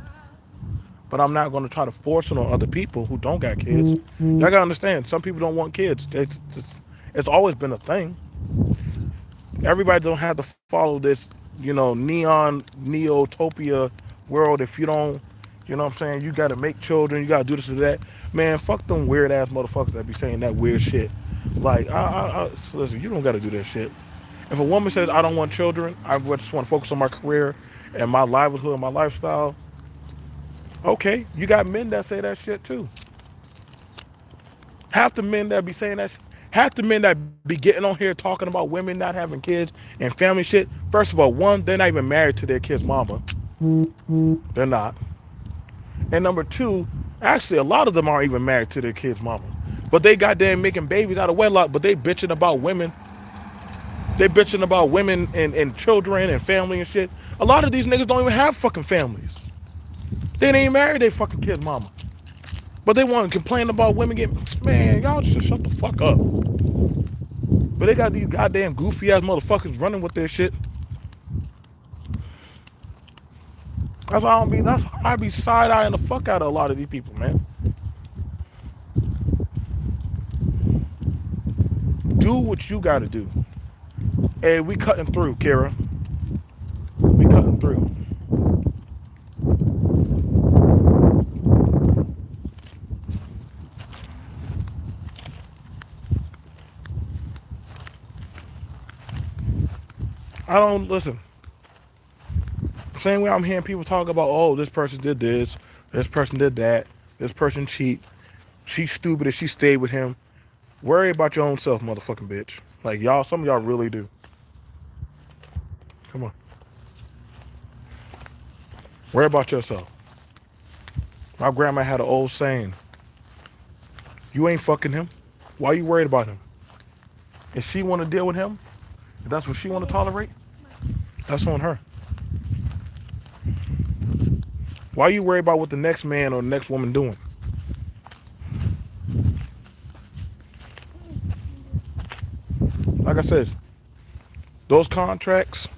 But I'm not going to try to force it on other people who don't got kids. Y'all gotta understand, some people don't want kids. It's always been a thing. Everybody don't have to follow this, neon neotopia world. If you don't, what I'm saying, you got to make children. You got to do this or that. Man, fuck them weird ass motherfuckers that be saying that weird shit. Like, listen, you don't got to do that shit. If a woman says I don't want children, I just want to focus on my career and my livelihood and my lifestyle. Okay, you got men that say that shit too. Half the men that be saying that, half the men that be getting on here talking about women not having kids and family shit. First of all, one, they're not even married to their kid's mama. They're not. And number two, actually, a lot of them aren't even married to their kid's mama. But they goddamn making babies out of wedlock. But they bitching about women. They bitching about women and children and family and shit. A lot of these niggas don't even have fucking families. They ain't even married their fucking kid's mama. But they want to complain about women getting, man, y'all just shut the fuck up. But they got these goddamn goofy ass motherfuckers running with their shit. That's why I be side eyeing the fuck out of a lot of these people, man. Do what you gotta do. Hey, we cutting through, Kara. We cutting through. I don't listen. Same way I'm hearing people talk about, oh, this person did this person did that, this person cheat, she's stupid if she stayed with him. Worry about your own self, motherfucking bitch. Like y'all, some of y'all really do. Come on. Worry about yourself. My grandma had an old saying, you ain't fucking him. Why you worried about him? If she want to deal with him, if that's what she want to tolerate, that's on her. Why you worry about what the next man or the next woman doing? Like I said, those contracts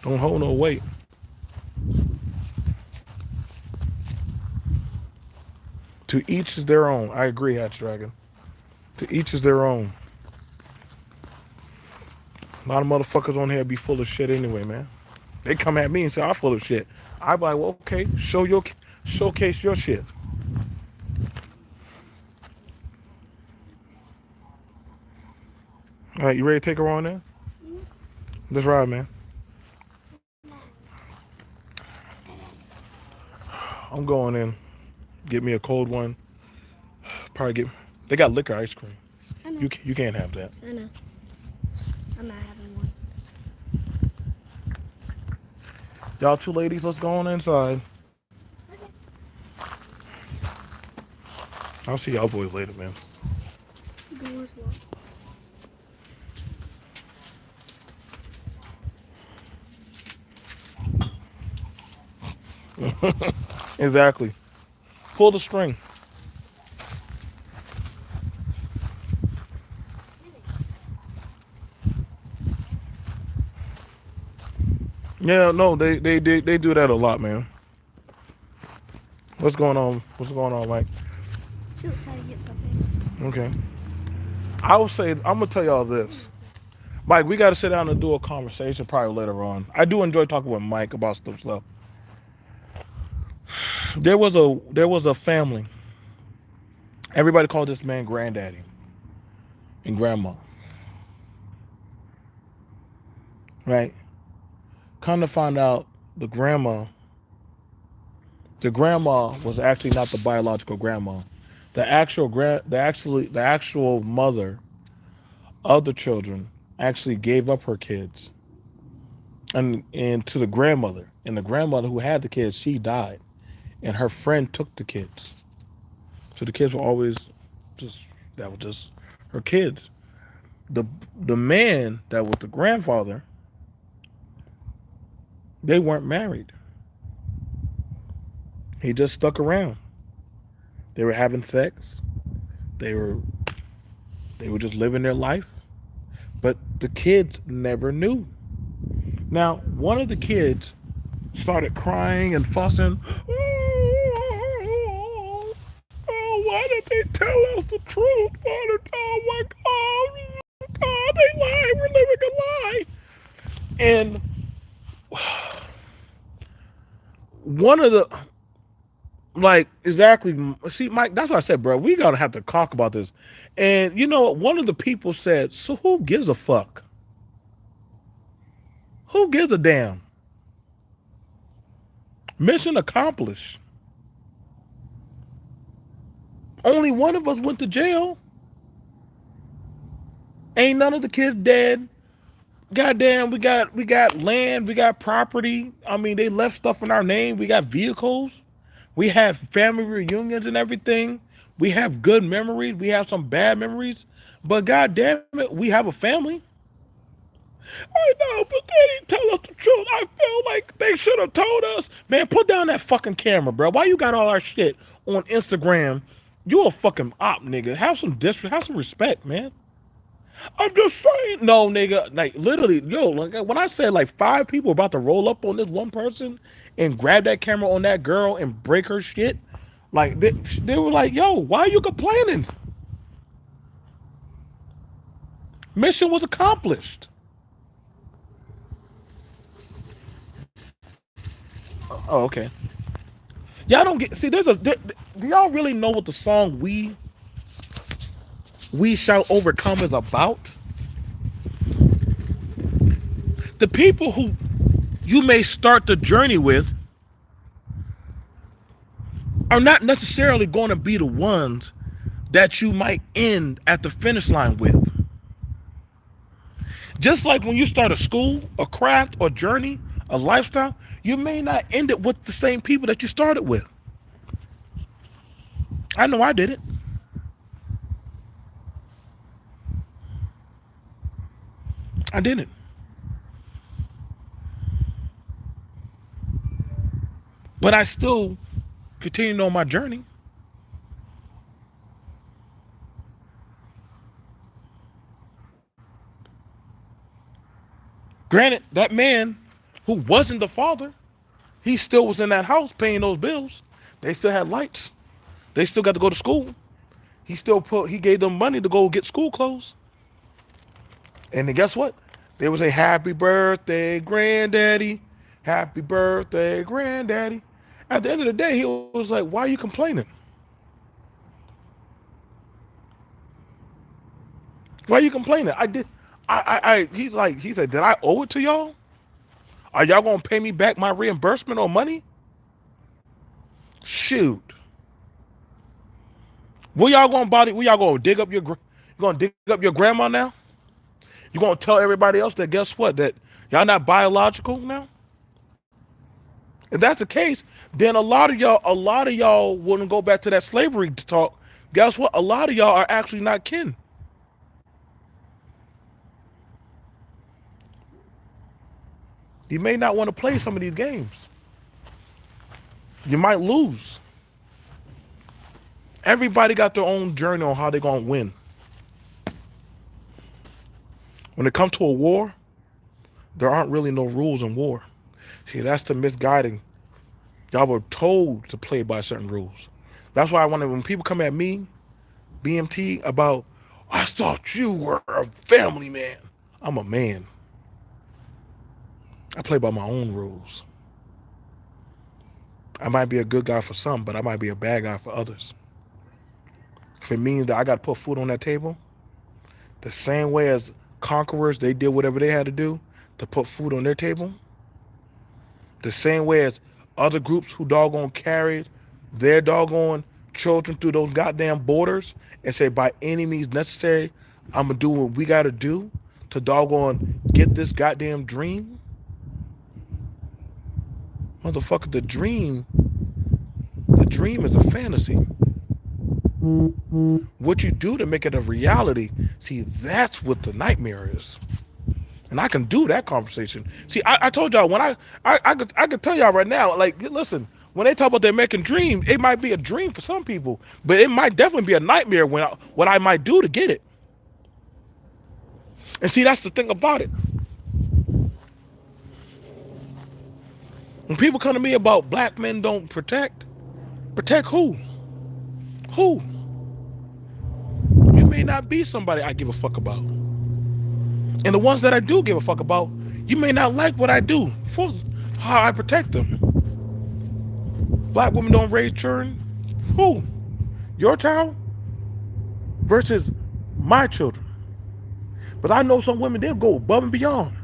don't hold no weight. To each is their own. I agree, Hatch Dragon. To each is their own. A lot of motherfuckers on here be full of shit anyway, man. They come at me and say I'm full of shit. I be like, well, okay, showcase your shit. All right, you ready to take her on there? Let's ride, man. I'm going in. Get me a cold one. Probably get. They got liquor ice cream. I know. You can't have that. I know. I'm not having one. Y'all two ladies, let's go on inside. I'll see y'all boys later, man. The door's locked. Exactly. Pull the string. Yeah, no, they do that a lot, man. What's going on? What's going on, Mike? She was trying to get something. Okay. I will say, I'm gonna tell y'all this, Mike. We got to sit down and do a conversation probably later on. I do enjoy talking with Mike about stuff. There was a family. Everybody called this man granddaddy and grandma, right? Come to find out, the grandma, the grandma was actually not the biological grandma. The actual mother of the children actually gave up her kids and to the grandmother. And the grandmother who had the kids, she died, and her friend took the kids. So the kids were always just That was just her kids. The the man that was the grandfather, they weren't married. He just stuck around. They were having sex. They were they were just living their life. But the kids never knew. Now, one of the kids started crying and fussing. Oh, why did they tell us the truth? Oh my God, they lied. We're living a lie. And one of the like exactly see, Mike, that's what I said, bro. We gotta have to talk about this. And you know, one of the people said, "So who gives a fuck? Who gives a damn? Mission accomplished. Only one of us went to jail. Ain't none of the kids dead. Goddamn, we got land, we got property. I mean, they left stuff in our name. We got vehicles. We have family reunions and everything. We have good memories. We have some bad memories. But god damn it, we have a family. I know, but they didn't tell us the truth. I feel like they should have told us. Man, put down that fucking camera, bro. Why you got all our shit on Instagram? You a fucking op, nigga. Have some respect, man. I'm just saying, no, nigga. Like literally, yo, like when I said like five people about to roll up on this one person and grab that camera on that girl and break her shit, like they were like, yo, why are you complaining? Mission was accomplished. Oh, okay. Y'all don't get see. Do y'all really know what the song "We Shall Overcome" is about? The people who you may start the journey with are not necessarily going to be the ones that you might end at the finish line with. Just like when you start a school, a craft, or journey, a lifestyle, you may not end it with the same people that you started with. I know I did it. I didn't. But I still continued on my journey. Granted, that man who wasn't the father, he still was in that house paying those bills. They still had lights. They still got to go to school. He gave them money to go get school clothes. And then guess what? They would say, "Happy birthday, granddaddy. Happy birthday, granddaddy." At the end of the day, he was like, "Why are you complaining? Why are you complaining? I did he said, "Did I owe it to y'all? Are y'all gonna pay me back my reimbursement or money? Shoot. Where y'all gonna dig up you gonna dig up your grandma now? You gonna tell everybody else that guess what? That y'all not biological now? If that's the case, then a lot of y'all wouldn't go back to that slavery talk. Guess what? A lot of y'all are actually not kin. You may not want to play some of these games. You might lose. Everybody got their own journey on how they're gonna win. When it comes to a war, there aren't really no rules in war. See, that's the misguiding. Y'all were told to play by certain rules. That's why I wanted when people come at me, B.M.T, about I thought you were a family man. I'm a man. I play by my own rules. I might be a good guy for some, but I might be a bad guy for others. If it means that I got to put food on that table, the same way as conquerors, they did whatever they had to do to put food on their table, the same way as other groups who doggone carried their doggone children through those goddamn borders and say, by any means necessary, I'm going to do what we got to do to doggone get this goddamn dream. Motherfucker, the dream is a fantasy. What you do to make it a reality, see, that's what the nightmare is. And I can do that conversation. See, I told y'all when I could tell y'all right now, like, listen, when they talk about the American dream, it might be a dream for some people, but it might definitely be a nightmare when what I might do to get it. And see, that's the thing about it. When people come to me about black men don't protect who? Who? You may not be somebody I give a fuck about. And the ones that I do give a fuck about, you may not like what I do for how I protect them. Black women don't raise children. Who? Your child versus my children. But I know some women, they'll go above and beyond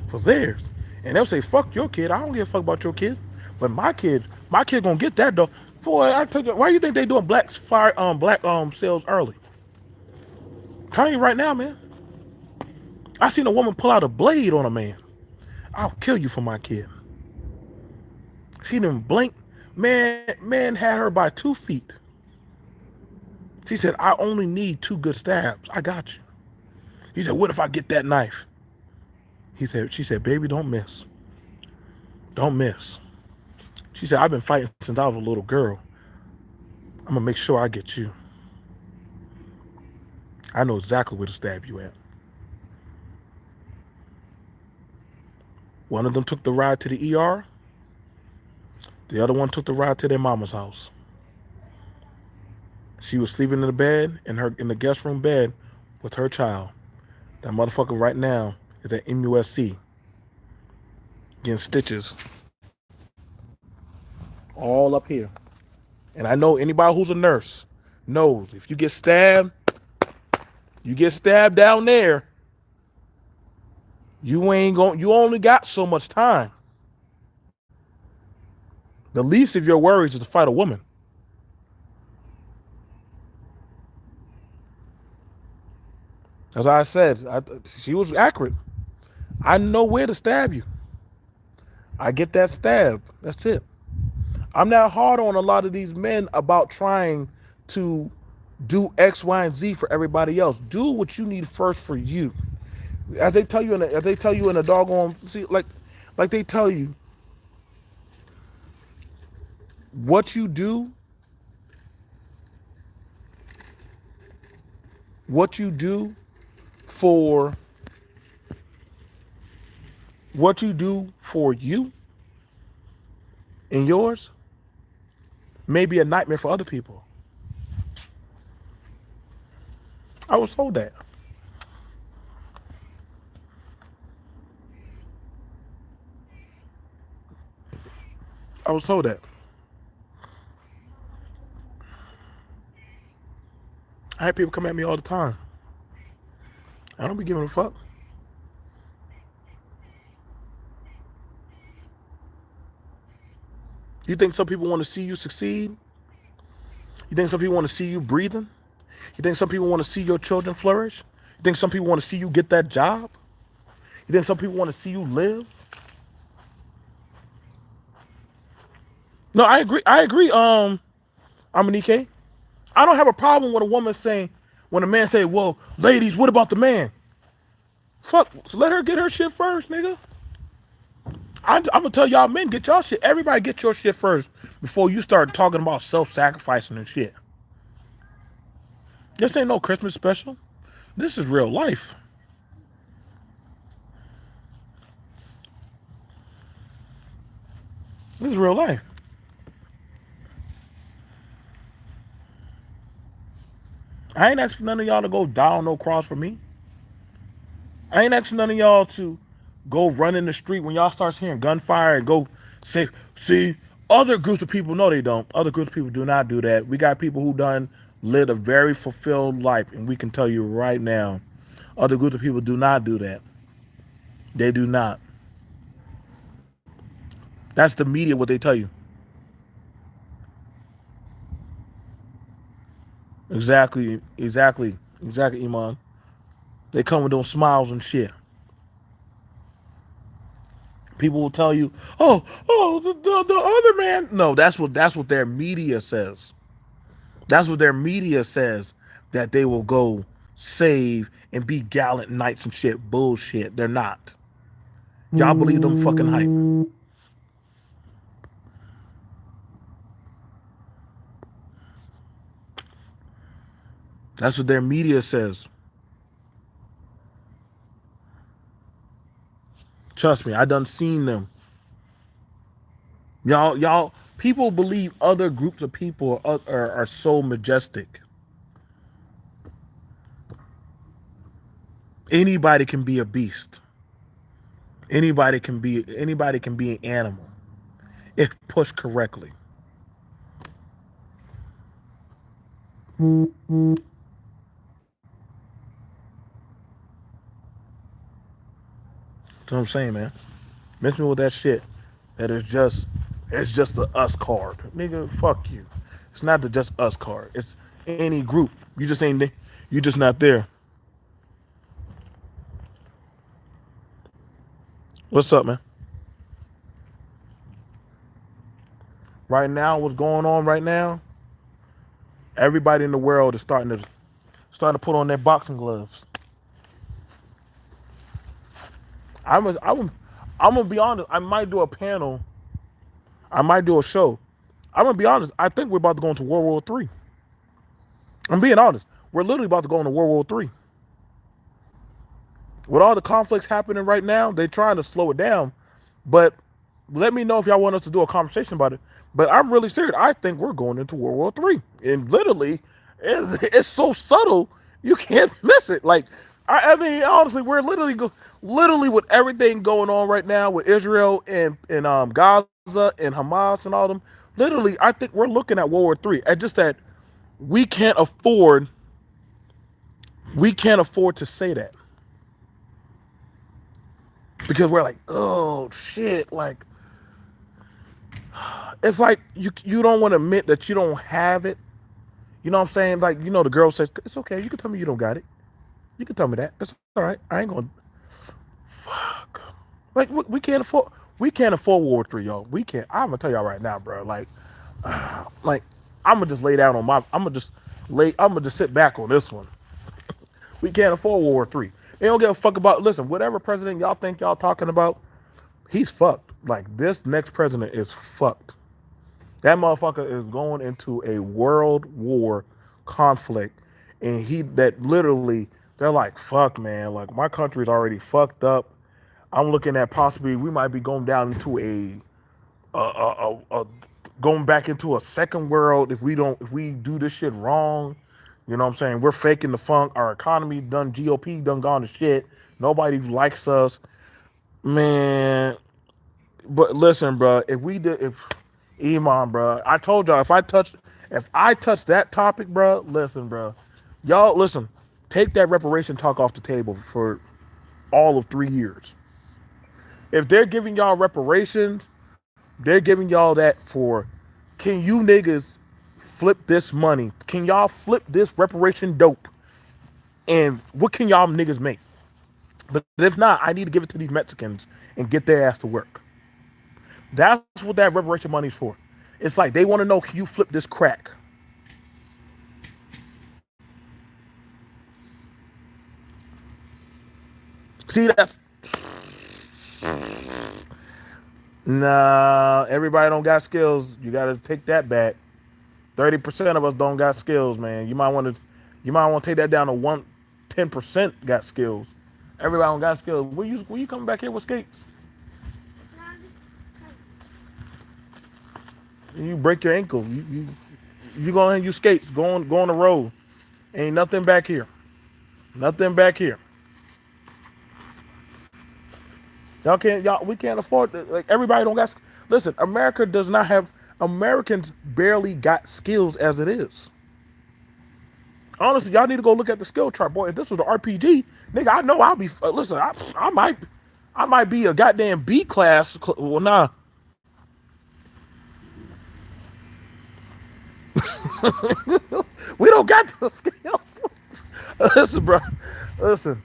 for theirs. And they'll say, fuck your kid. I don't give a fuck about your kid. But my kid gonna get that though. Boy, I tell you, why you think they doing black sales early? I'm telling you right now, man. I seen a woman pull out a blade on a man. I'll kill you for my kid. She didn't blink. Man had her by 2 feet. She said, I only need 2 good stabs. I got you. He said, what if I get that knife? She said, baby, don't miss. Don't miss. She said, I've been fighting since I was a little girl. I'm gonna make sure I get you. I know exactly where to stab you at. One of them took the ride to the ER. The other one took the ride to their mama's house. She was sleeping in the bed, in the guest room bed with her child. That motherfucker right now is at MUSC getting stitches all up here. And I know anybody who's a nurse knows if you get stabbed down there, you only got so much time. The least of your worries is to fight a woman. As I said, she was accurate. I know where to stab you. I get that stab. That's it. I'm not hard on a lot of these men about trying to do X, Y, and Z for everybody else. Do what you need first for you. As they tell you in a doggone, see, like they tell you, what you do, what you do for what you do for you and yours may be a nightmare for other people. I was told that. I was told that. I had people come at me all the time. I don't be giving a fuck. You think some people want to see you succeed? You think some people want to see you breathing? You think some people want to see your children flourish? You think some people want to see you get that job? You think some people want to see you live? No, I agree. Amanike. I don't have a problem with a woman saying, when a man say, well, ladies, what about the man? Fuck, so let her get her shit first, nigga. I'm gonna tell y'all men, get y'all shit. Everybody get your shit first before you start talking about self-sacrificing and shit. This ain't no Christmas special. This is real life. This is real life. I ain't asking none of y'all to go down no cross for me. I ain't asking none of y'all to go run in the street when y'all starts hearing gunfire and go say, see, other groups of people, no, they don't. Other groups of people do not do that. We got people who done lived a very fulfilled life, and we can tell you right now, other groups of people do not do that. They do not. That's the media, what they tell you. Exactly, Iman. They come with those smiles and shit. People will tell you, the other man. No, that's what their media says. That's what their media says, that they will go save and be gallant knights and shit. Bullshit. They're not. Y'all believe them fucking hype. That's what their media says. Trust me, I done seen them. People believe other groups of people are so majestic. Anybody can be a beast. Anybody can be an animal if pushed correctly. That's what I'm saying, man. Miss me with that shit. That is just it's just the us card. Nigga, fuck you. It's not the just us card. It's any group. You just not there. What's up, man? Right now, what's going on right now? Everybody in the world is starting to put on their boxing gloves. I'm gonna be honest. I might do a panel. I might do a show. I'm gonna be honest. I think we're about to go into World War III. I'm being honest. We're literally about to go into World War III. With all the conflicts happening right now, they're trying to slow it down. But let me know if y'all want us to do a conversation about it. But I'm really serious. I think we're going into World War III, and literally, it's so subtle you can't miss it. Like, I mean, honestly, we're literally with everything going on right now with Israel and Gaza and Hamas and all them. Literally, I think we're looking at World War III. And just that we can't afford we can't afford to say that because we're like, oh shit, like it's like you don't want to admit that you don't have it. You know what I'm saying? Like, the girl says, it's okay. You can tell me you don't got it. You can tell me that. It's all right. I ain't gonna fuck. Like we can't afford World War III, y'all. We can't. I'm gonna tell y'all right now, bro. Like I'm gonna just lay down on my. I'm gonna just sit back on this one. We can't afford World War III. They don't give a fuck about. Listen, whatever president y'all think y'all talking about, he's fucked. Like this next president is fucked. That motherfucker is going into a world war conflict, and that literally they're like, fuck, man. Like my country's already fucked up. I'm looking at possibly we might be going down into a going back into a second world if we do this shit wrong. You know what I'm saying? We're faking the funk. Our economy done GOP done gone to shit. Nobody likes us, man. But listen, bro. If Iman, bro, I told y'all if I touch that topic, bro. Listen, bro, y'all listen. Take that reparation talk off the table for all of 3 years. If they're giving y'all reparations, they're giving y'all that for. Can you niggas flip this money? Can y'all flip this reparation dope? And what can y'all niggas make? But if not, I need to give it to these Mexicans and get their ass to work. That's what that reparation money's for. It's like they want to know, can you flip this crack? See, that's nah. Everybody don't got skills. You got to take that back. 30% of us don't got skills, man. You might want to take that down to 10% got skills. Everybody don't got skills. When you coming back here with skates? No, I just You break your ankle. You go ahead and use skates. Go on the road. Ain't nothing back here. Nothing back here. We can't afford to, like everybody don't got. Listen, America does not have. Americans barely got skills as it is. Honestly, y'all need to go look at the skill chart, boy. If this was the RPG, nigga, I know I'll be. Listen, I might be a goddamn B class. Well, nah. We don't got the skill. Listen, bro. Listen,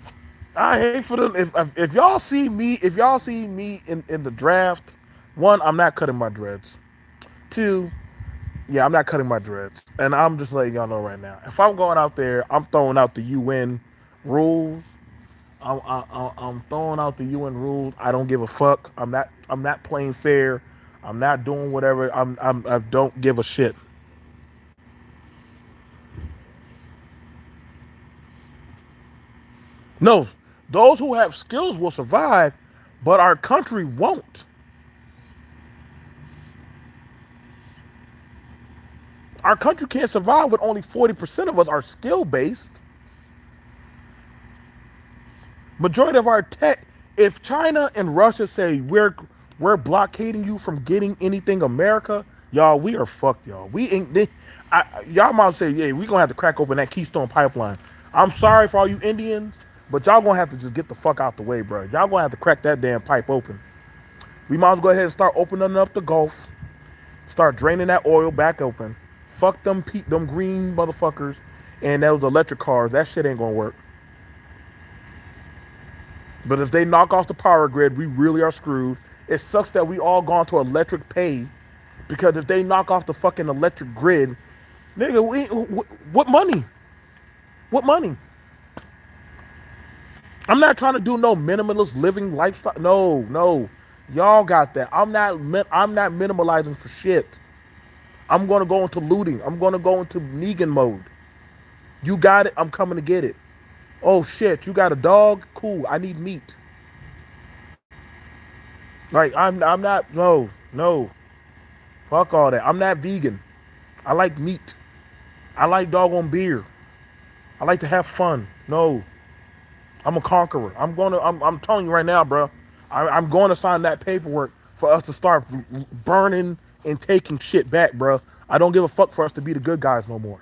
I hate for them. If y'all see me in the draft, one, I'm not cutting my dreads. Two, Yeah, I'm not cutting my dreads, and I'm just letting y'all know right now. If I'm going out there, I'm throwing out the UN rules. I'm throwing out the UN rules. I don't give a fuck. I'm not playing fair. I'm not doing whatever. I don't give a shit. No, those who have skills will survive, but our country won't. Our country can't survive with only 40% of us are skill based. Majority of our tech, if China and Russia say we're blockading you from getting anything America, y'all, we are fucked, y'all. We ain't y'all might say, yeah, we gonna have to crack open that Keystone pipeline. I'm sorry for all you Indians, but y'all gonna have to just get the fuck out the way, bro. Y'all gonna have to crack that damn pipe open. We might as well go ahead and start opening up the Gulf, start draining that oil back open. Fuck them green motherfuckers and those electric cars. That shit ain't gonna work. But if they knock off the power grid, we really are screwed. It sucks that we all gone to electric pay because if they knock off the fucking electric grid, nigga, what money? What money? I'm not trying to do no minimalist living lifestyle. No, no, y'all got that. I'm not minimalizing for shit. I'm gonna go into looting. I'm gonna go into Negan mode. You got it. I'm coming to get it. Oh shit, you got a dog? Cool. I need meat. Like I'm not no. Fuck all that. I'm not vegan. I like meat. I like doggone beer. I like to have fun. No, I'm a conqueror. I'm telling you right now, bro. I'm going to sign that paperwork for us to start burning and taking shit back, bro. I don't give a fuck for us to be the good guys no more.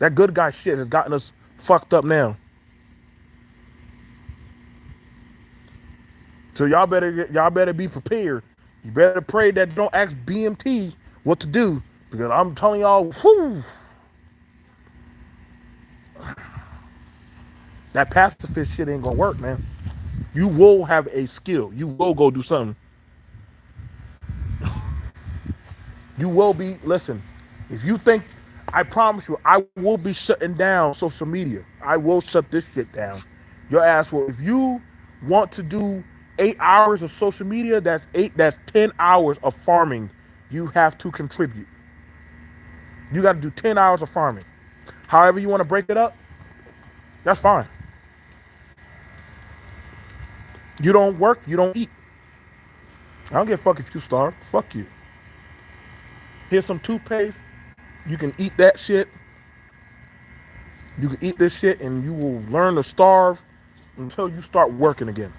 That good guy shit has gotten us fucked up now. So y'all better be prepared. You better pray that don't ask B.M.T. what to do because I'm telling y'all, whew, that pacifist shit ain't gonna work, man. You will have a skill. You will go do something. You will be. Listen, if you think, I promise you, I will be shutting down social media. I will shut this shit down. Your ass will. If you want to do 8 hours of social media, That's 10 hours of farming. You have to contribute. You got to do 10 hours of farming. However you want to break it up, that's fine. You don't work, you don't eat. I don't give a fuck if you starve. Fuck you. Here's some toothpaste. You can eat that shit. You can eat this shit and you will learn to starve until you start working again.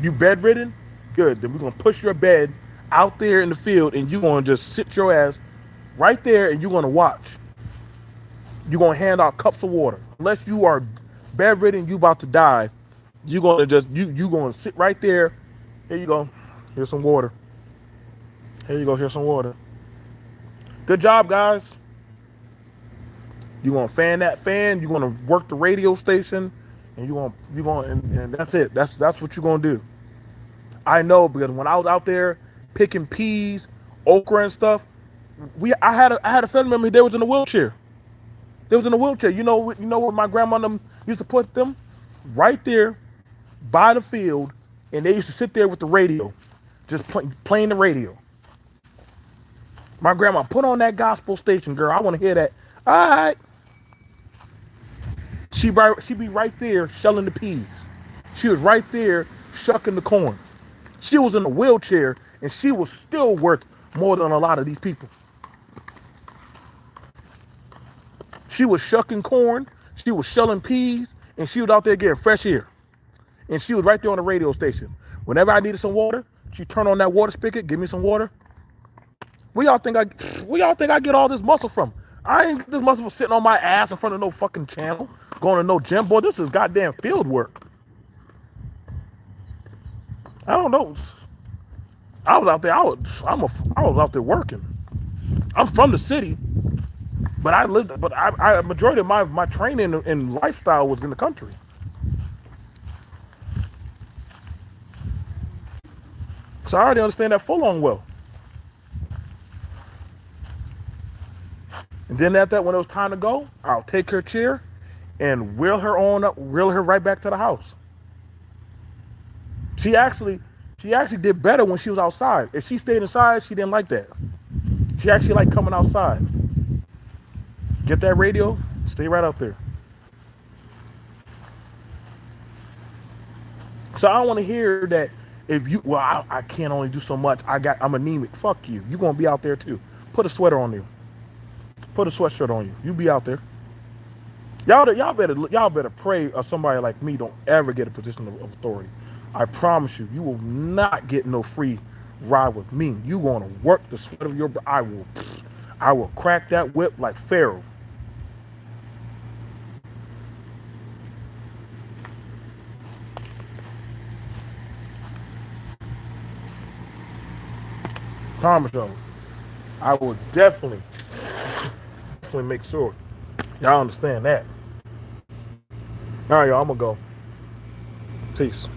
You bedridden? Good. Then we're gonna push your bed out there in the field and you're gonna just sit your ass right there and you're gonna watch. You're gonna hand out cups of water. Unless you are bedridden, you about to die, you're gonna just you gonna sit right there. Here you go. Here's some water. Here you go, here's some water. Good job, guys. You're gonna fan that fan, you're gonna work the radio station, and and that's it. That's what you're gonna do. I know because when I was out there picking peas, okra and stuff, I had a family member. They was in a wheelchair. They was in a wheelchair. You know where my grandma and them used to put them? Right there by the field, and they used to sit there with the radio, just playing the radio. My grandma, put on that gospel station, girl. I want to hear that. All right. She be right there shelling the peas. She was right there shucking the corn. She was in a wheelchair, and she was still worth more than a lot of these people. She was shucking corn, she was shelling peas, and she was out there getting fresh air. And she was right there on the radio station. Whenever I needed some water, she turned on that water spigot, give me some water. Where y'all think I get all this muscle from? I ain't get this muscle from sitting on my ass in front of no fucking channel, going to no gym. Boy, this is goddamn field work. I don't know. I was out there. I was out there working. I'm from the city, but I lived. But I majority of my training and lifestyle was in the country. So I already understand that full on well. And then at that, when it was time to go, I'll take her chair and wheel her right back to the house. She actually, she actually did better when she was outside. If she stayed inside, she didn't like that. She actually liked coming outside. Get that radio, stay right out there. So I don't want to hear that if you, well, I can't only do so much. I'm anemic. Fuck you. You're gonna be out there too. Put a sweater on you. Put a sweatshirt on you. You be out there. Y'all better pray somebody like me don't ever get a position of authority. I promise you, you will not get no free ride with me. You gonna work the sweat of your. I will crack that whip like Pharaoh. Promise you, I will definitely make sure y'all understand that. All right, y'all, I'm gonna go. Peace.